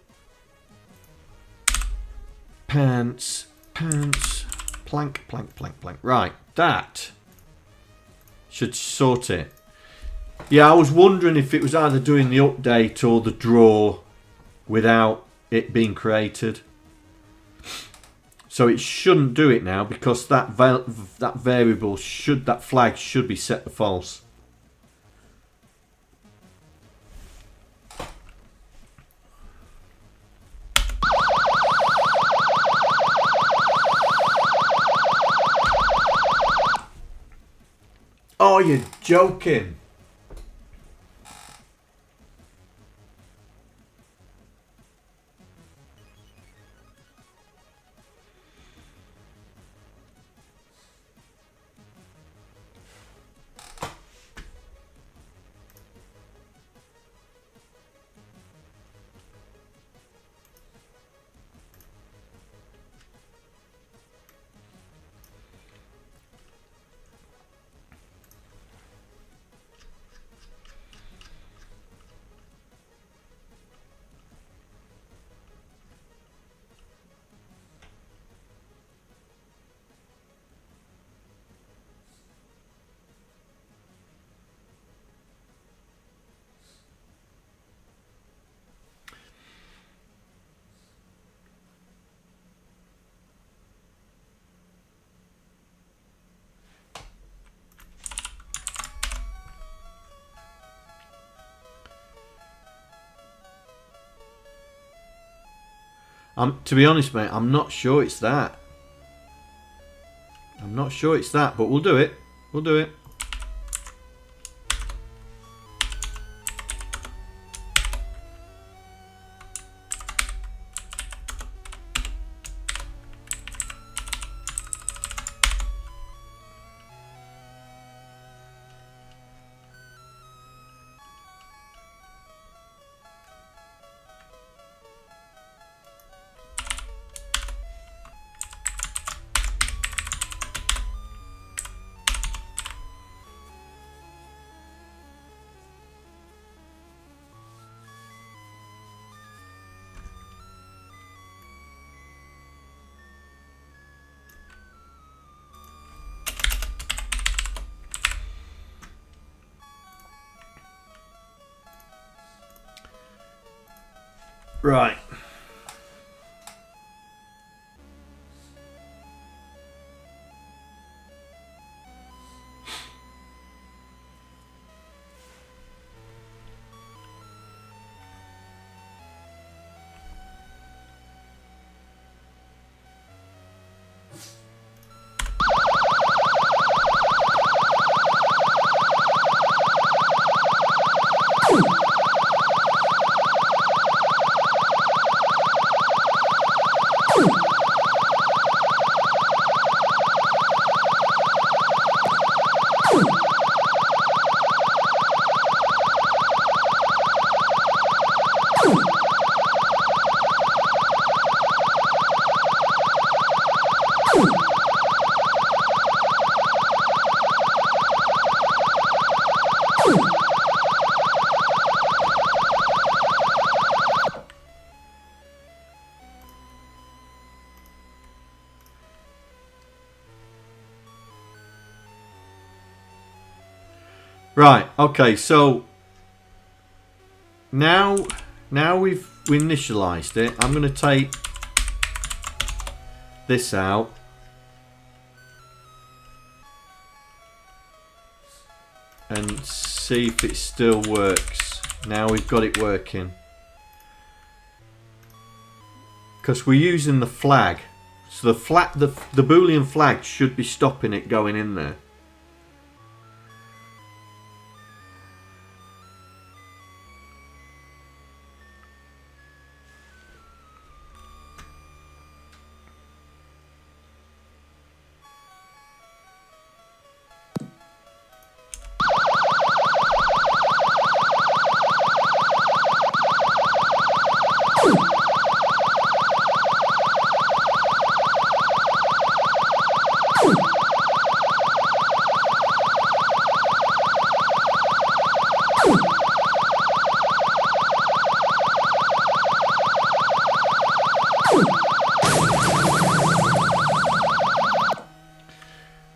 Pants, pants, plank, plank, plank, plank. Right, that should sort it. Yeah, I was wondering if it was either doing the update or the draw without it being created. So it shouldn't do it now because that variable should, that flag should be set to false. Oh, you're joking. To be honest, mate, I'm not sure it's that. I'm not sure it's that, but we'll do it. We'll do it. Right. Right, okay, so now we've initialized it, I'm going to take this out and see if it still works. Now we've got it working. Because we're using the flag. So the Boolean flag should be stopping it going in there.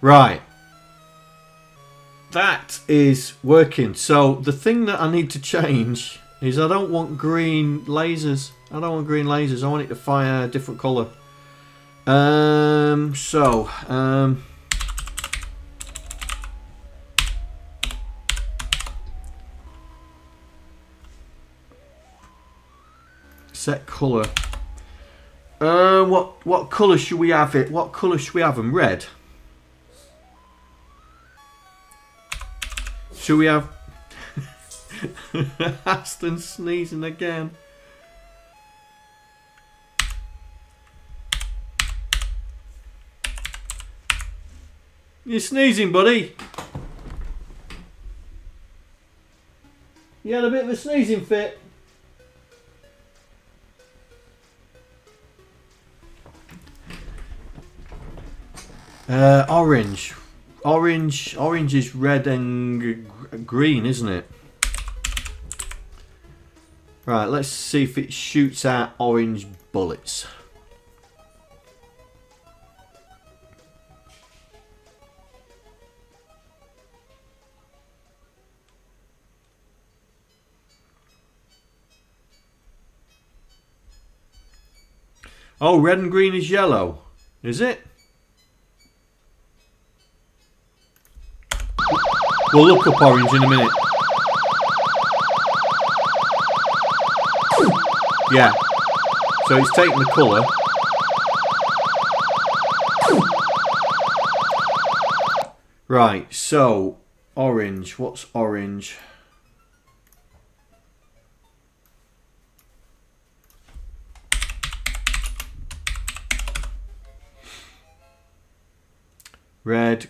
Right, that is working. So the thing that I need to change is I don't want green lasers. I don't want green lasers. I want it to fire a different colour. Set colour. What colour should we have it? What colour should we have them? Red. Should we have Aston sneezing again? You're sneezing, buddy. You had a bit of a sneezing fit. Orange. Orange is red and green, isn't it? Right, let's see if it shoots out orange bullets. Oh, red and green is yellow. Is it? We'll look up orange in a minute. Yeah. So it's taking the colour. Right, so orange. What's orange? Red,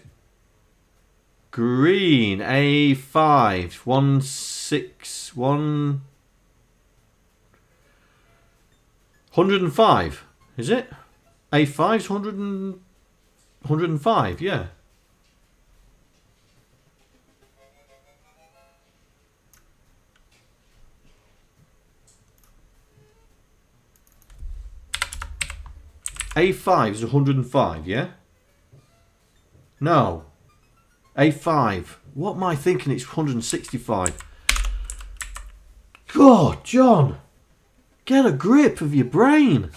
green, A5, 161, 105, is it? A5's 105, yeah. A5's 105, yeah? No. A5. What am I thinking? It's 165. God, John. Get a grip of your brain.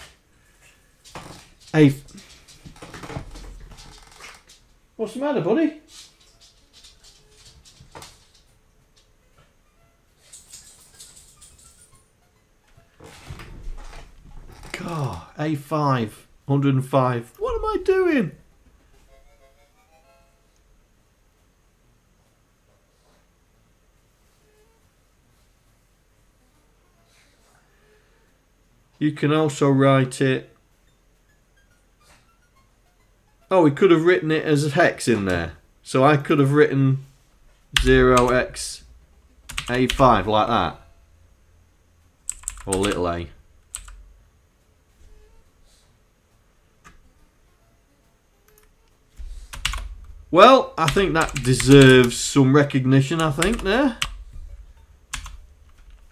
What's the matter, buddy? God, A5, 105. What am I doing? You can also write it. Oh, we could have written it as a hex in there. So I could have written 0x A5 like that. Or little a. Well, I think that deserves some recognition, I think, there.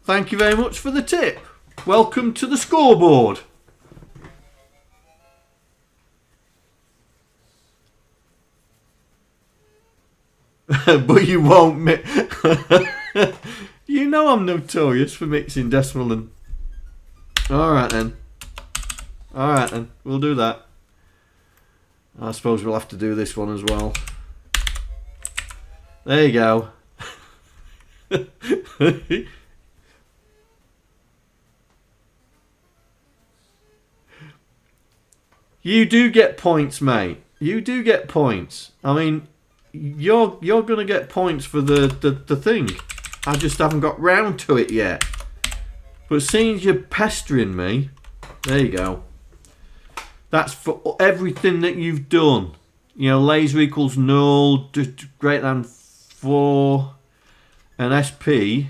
Thank you very much for the tip. Welcome to the scoreboard. But you won't you know I'm notorious for mixing decimal and... Alright then. Alright then, we'll do that. I suppose we'll have to do this one as well. There you go. You do get points, mate. You do get points. I mean, you're gonna get points for the thing. I just haven't got round to it yet. But seeing you're pestering me, there you go. That's for everything that you've done. You know, laser equals null, greater than 4, and SP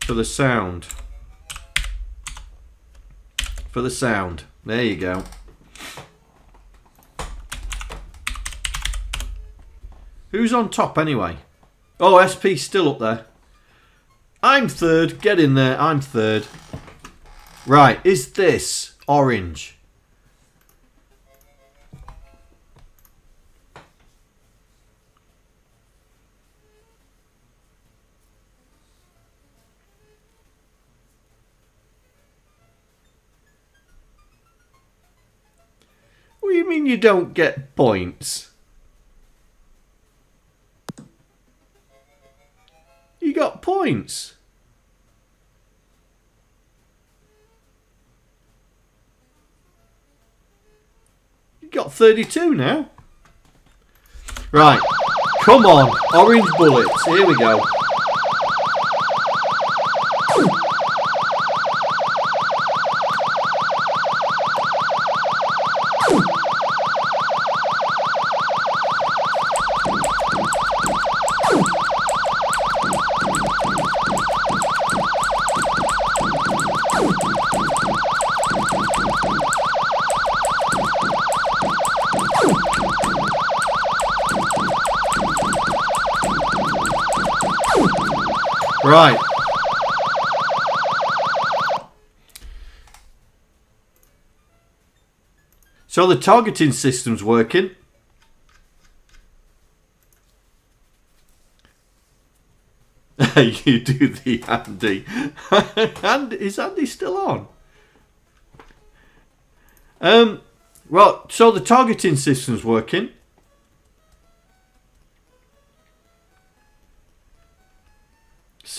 for the sound. For the sound. There you go. Who's on top anyway? Oh, SP's still up there. I'm third. Get in there. I'm third. Right. Is this orange? What do you mean you don't get points? You got points. You got 32 now. Right. Come on. Orange bullets. Here we go. Right. So the targeting system's working. You do the Andy. And is Andy still on? Well, so the targeting system's working.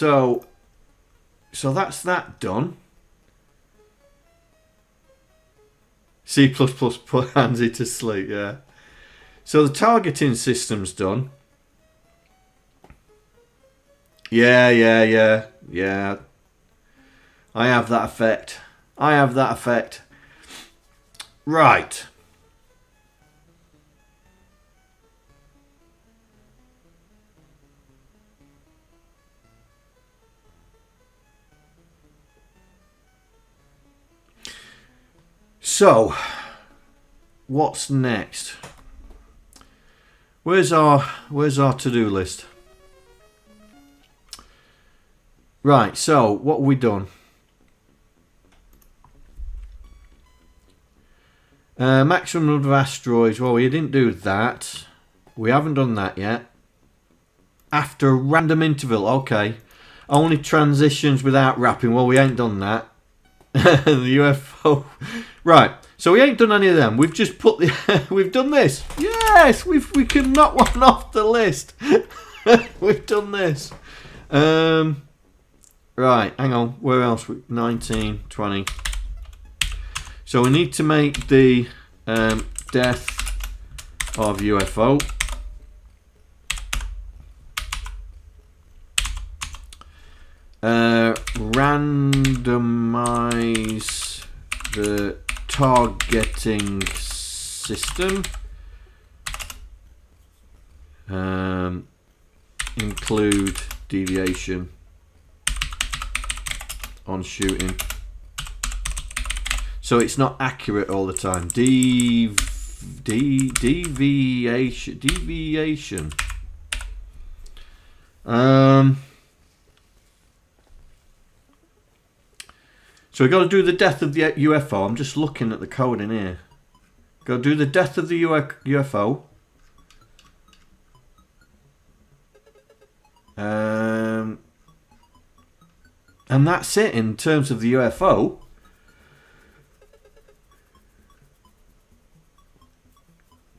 So that's that done. C++ put Hansi to sleep, yeah. So the targeting system's done. Yeah. I have that effect. Right. So, what's next? Where's our to-do list? Right, so what have we done? Maximum number of asteroids. Well, we didn't do that. We haven't done that yet. After a random interval, okay. Only transitions without wrapping. Well, we ain't done that. The UFO. Right. So we ain't done any of them. We've just put the. We've done this. Yes, we can knock one off the list. We've done this. Right. Hang on. Where else? 19, 20. So we need to make the death of UFO. Randomize the targeting system. Include deviation on shooting. So it's not accurate all the time. Deviation. So we've got to do the death of the UFO. I'm just looking at the code in here. Got to do the death of the UFO. And that's it in terms of the UFO.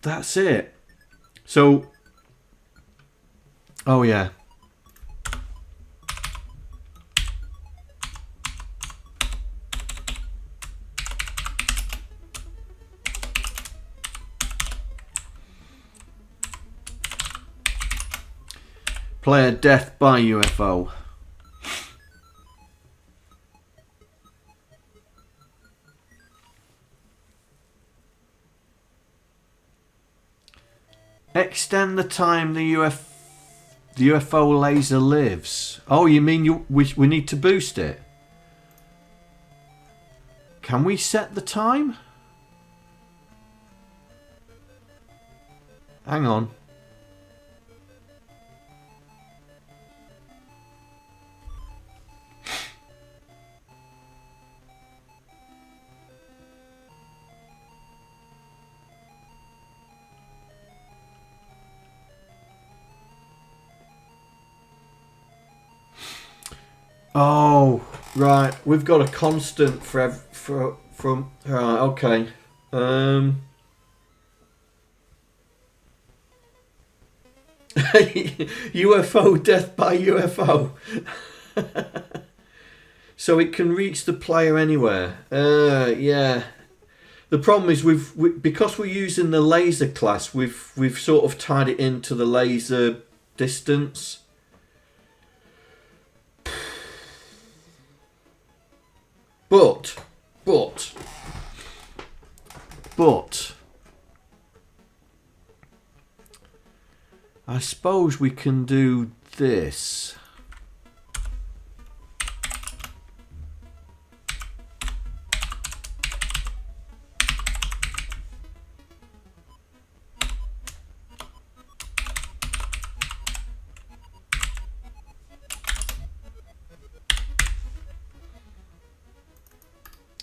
That's it. So, oh yeah. Player death by UFO. Extend the time the UFO laser lives. Oh, you mean we need to boost it? Can we set the time? Hang on. Oh, right. We've got a constant from right. Okay. UFO death by UFO. So it can reach the player anywhere. Yeah. The problem is because we're using the laser class, we've sort of tied it into the laser distance. But I suppose we can do this.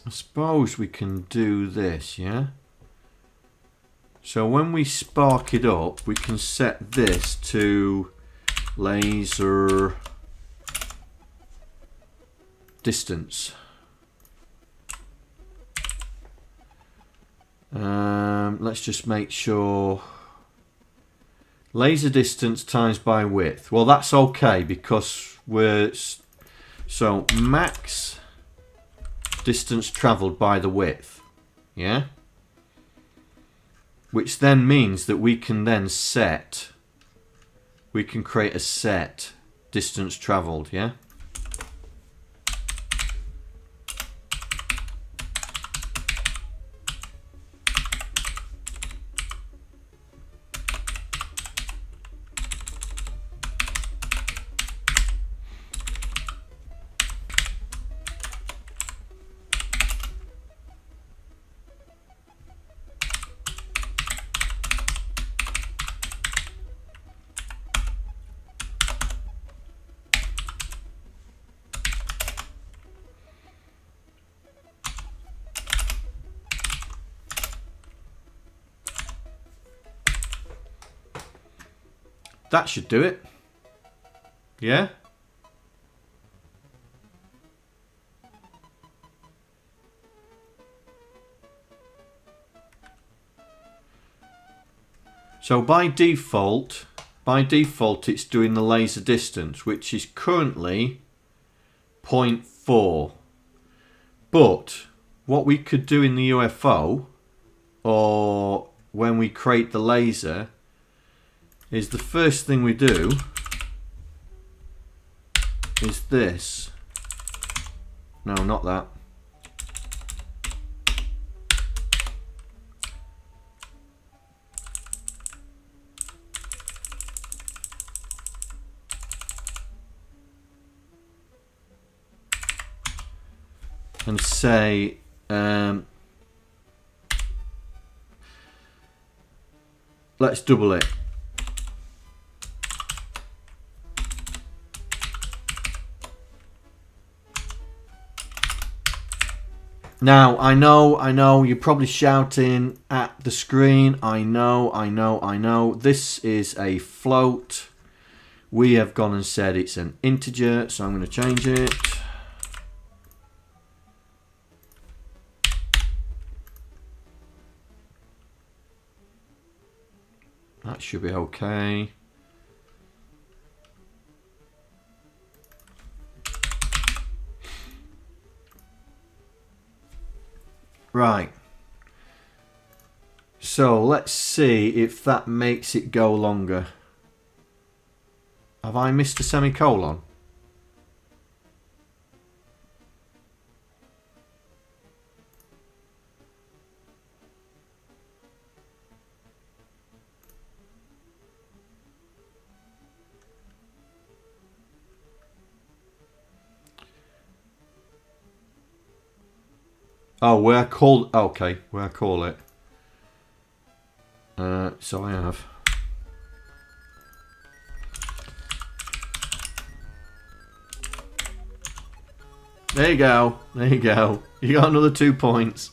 I suppose we can do this, yeah? So when we spark it up, we can set this to laser distance. Let's just make sure. Laser distance times by width. Well, that's okay because So max distance travelled by the width, yeah? Which then means that we can then create a set distance travelled, yeah? That should do it. Yeah? So by default it's doing the laser distance, which is currently 0.4. But what we could do in the UFO, or when we create the laser, is the first thing we do is this. No, not that. And say let's double it. Now, I know, you're probably shouting at the screen. I know. This is a float. We have gone and said it's an integer, so I'm going to change it. That should be okay. Right, so let's see if that makes it go longer. Have I missed a semicolon? Oh, where I call it. So I have. There you go. You got another 2 points.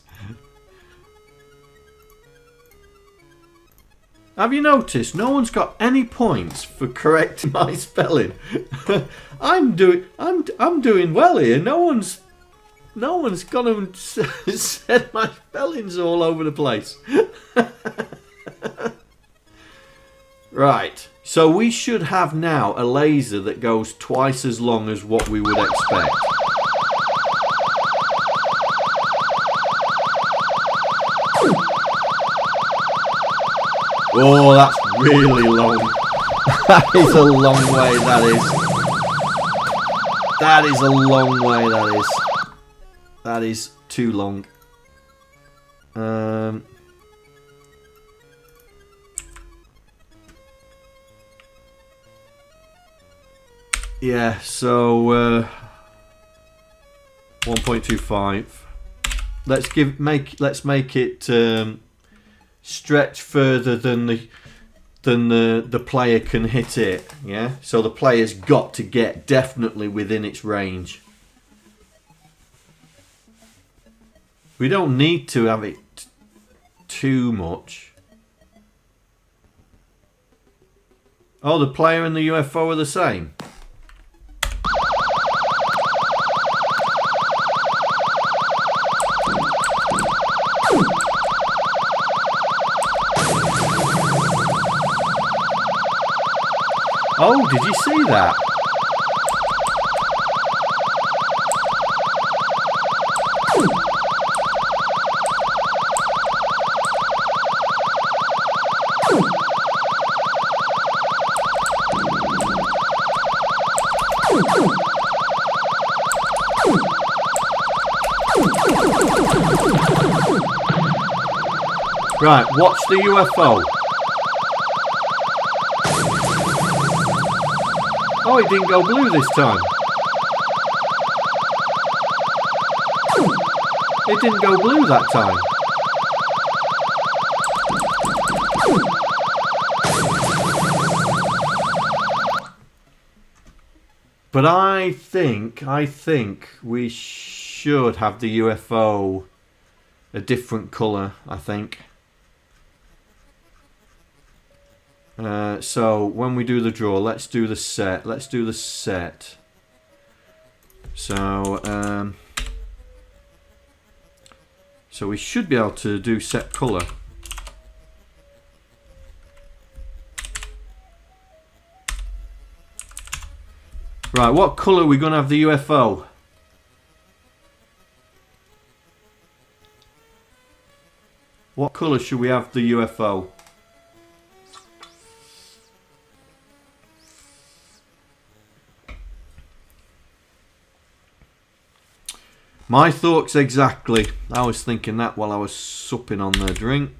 Have you noticed no one's got any points for correcting my spelling? I'm doing well here. No one's gone and said my spelling's all over the place. Right, so we should have now a laser that goes twice as long as what we would expect. Oh, that's really long. That is a long way, that is. That is a long way, that is. That is too long. Yeah, so 1.25. Let's make it stretch further than the player can hit it. Yeah, so the player's got to get definitely within its range. We don't need to have it too much. Oh, the player and the UFO are the same. Oh, did you see that? Right, watch the UFO. Oh, it didn't go blue this time. It didn't go blue that time. But I think we should have the UFO a different colour, I think. So when we do the draw, let's do the set. So so we should be able to do set colour. Right, what colour are we going to have the UFO? What colour should we have the UFO? My thoughts exactly. I was thinking that while I was supping on the drink.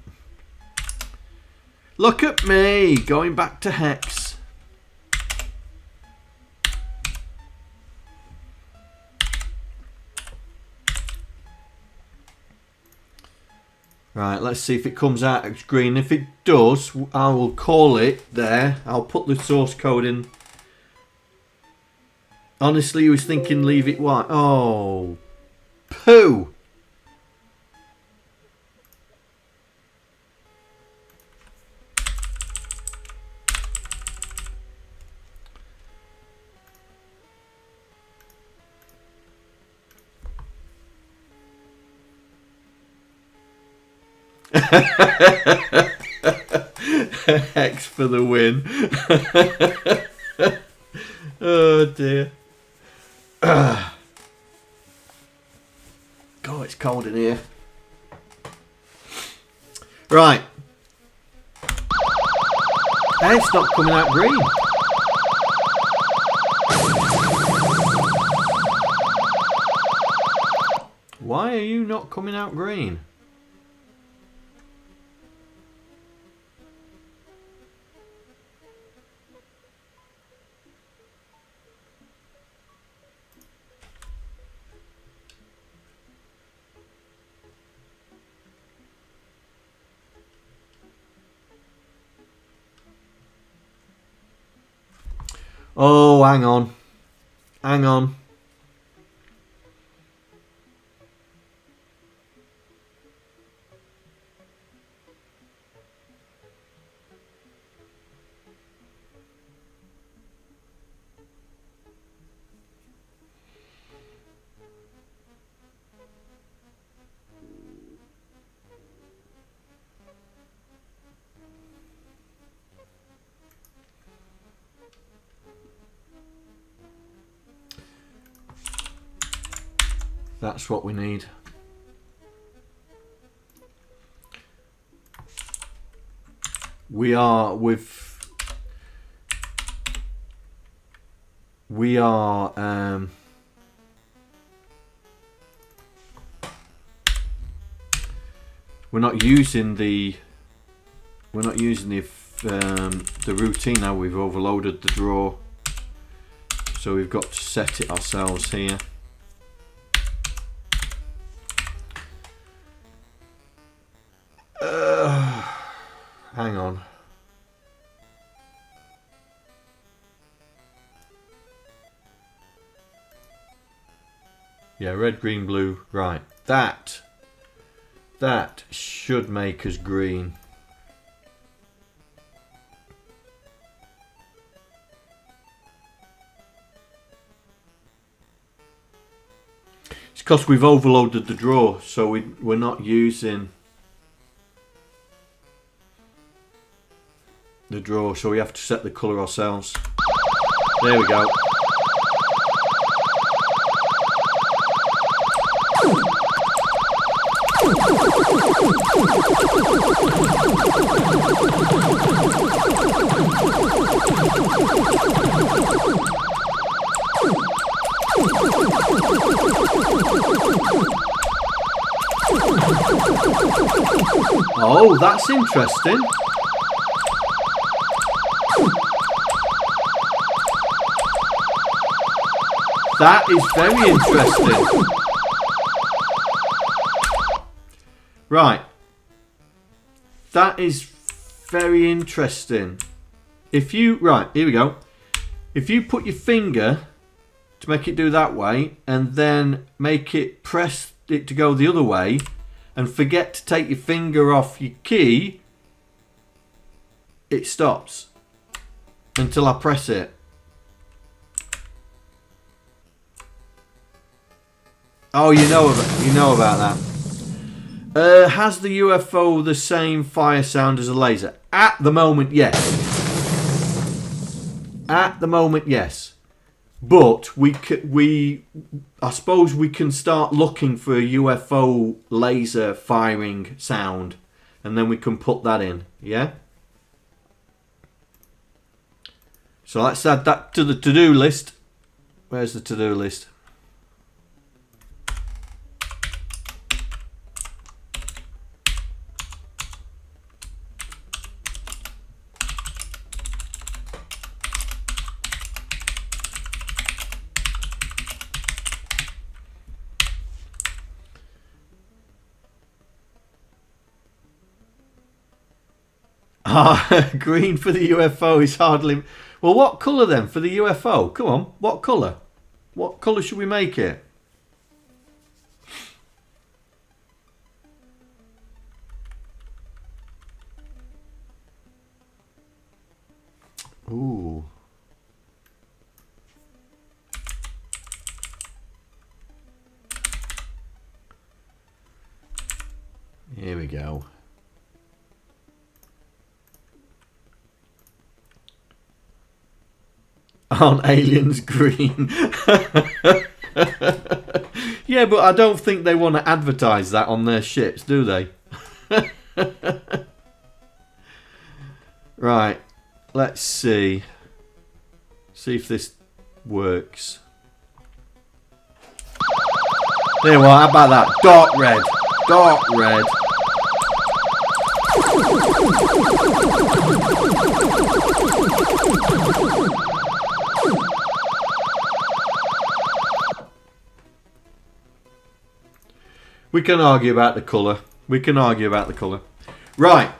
Look at me, going back to Hex. Right, let's see if it comes out as green. If it does, I will call it there. I'll put the source code in. Honestly, I was thinking leave it white. Oh, poo. Hex for the win. Oh dear. God, it's cold in here. Right. Hey, it's not coming out green. Why are you not coming out green? Oh, hang on. Hang on. That's what we need. We are we're not using the routine now. We've overloaded the draw, so we've got to set it ourselves here. Hang on. Yeah, red, green, blue. Right. That should make us green. It's because we've overloaded the draw, so we're not using the draw, so we have to set the colour ourselves. There we go. Oh, that's interesting. That is very interesting. Right. That is very interesting. If you... Right, here we go. If you put your finger to make it do that way and then make it press it to go the other way and forget to take your finger off your key, it stops until I press it. Oh, you know about that. Has the UFO the same fire sound as a laser? At the moment, yes. At the moment, yes. But I suppose we can start looking for a UFO laser firing sound, and then we can put that in. Yeah. So let's add that to the to-do list. Where's the to-do list? Green for the UFO is hardly... Well, what colour then for the UFO? Come on, what colour? What colour should we make it? Ooh. Here we go. Aren't aliens green? Yeah, but I don't think they want to advertise that on their ships, do they? Right, let's see. See if this works. There you are, how about that? Dark red. Dark red. We can argue about the colour. We can argue about the colour. Right.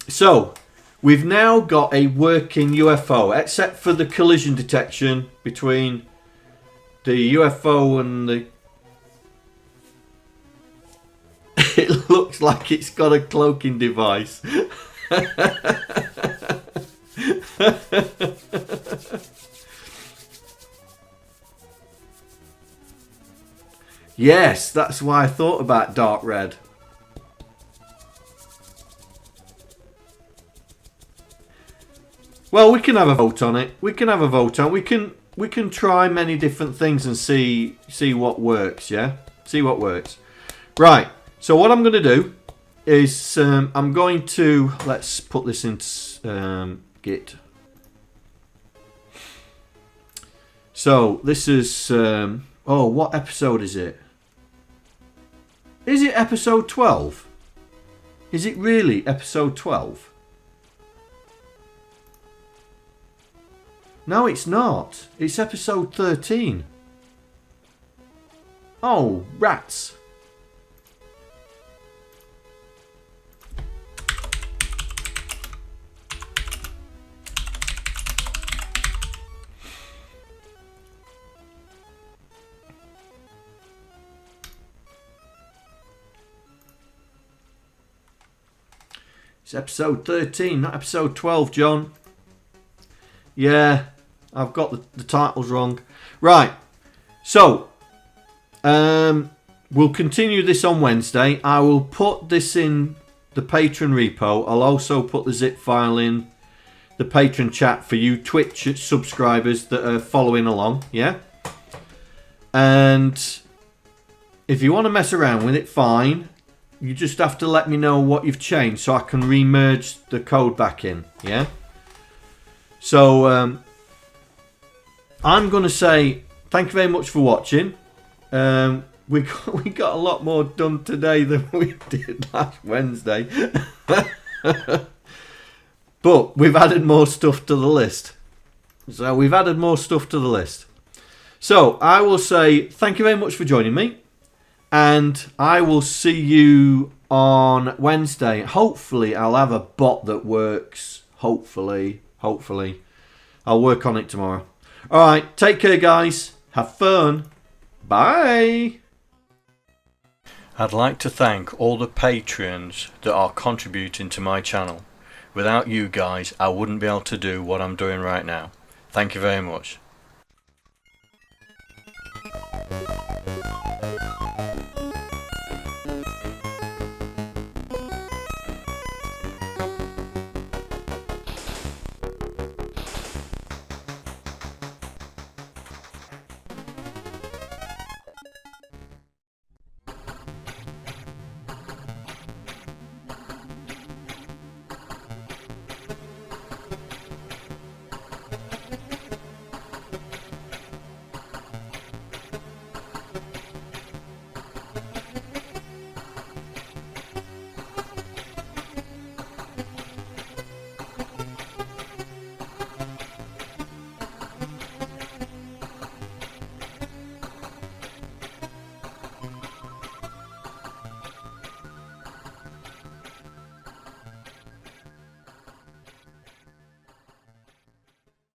So, we've now got a working UFO, except for the collision detection between the UFO and the... It looks like it's got a cloaking device. Yes, that's why I thought about dark red. Well, we can have a vote on it. We can have a vote on it. We can try many different things and see what works, yeah? See what works. Right. So what I'm going to do is I'm going to... Let's put this into Git. So this is... oh, what episode is it? Is it episode 12? Is it really episode 12? No, it's not. It's episode 13. Oh, rats. It's episode 13, not episode 12, John. Yeah, I've got the titles wrong. Right, so we'll continue this on Wednesday. I will put this in the Patreon repo. I'll also put the zip file in the Patreon chat for you Twitch subscribers that are following along, yeah? And if you want to mess around with it, fine. You just have to let me know what you've changed so I can remerge the code back in, yeah? So, I'm going to say thank you very much for watching. we got a lot more done today than we did last Wednesday. But we've added more stuff to the list. So I will say thank you very much for joining me. And I will see you on Wednesday. Hopefully I'll have a bot that works. Hopefully. I'll work on it tomorrow. Alright, take care guys. Have fun. Bye. I'd like to thank all the patrons that are contributing to my channel. Without you guys, I wouldn't be able to do what I'm doing right now. Thank you very much.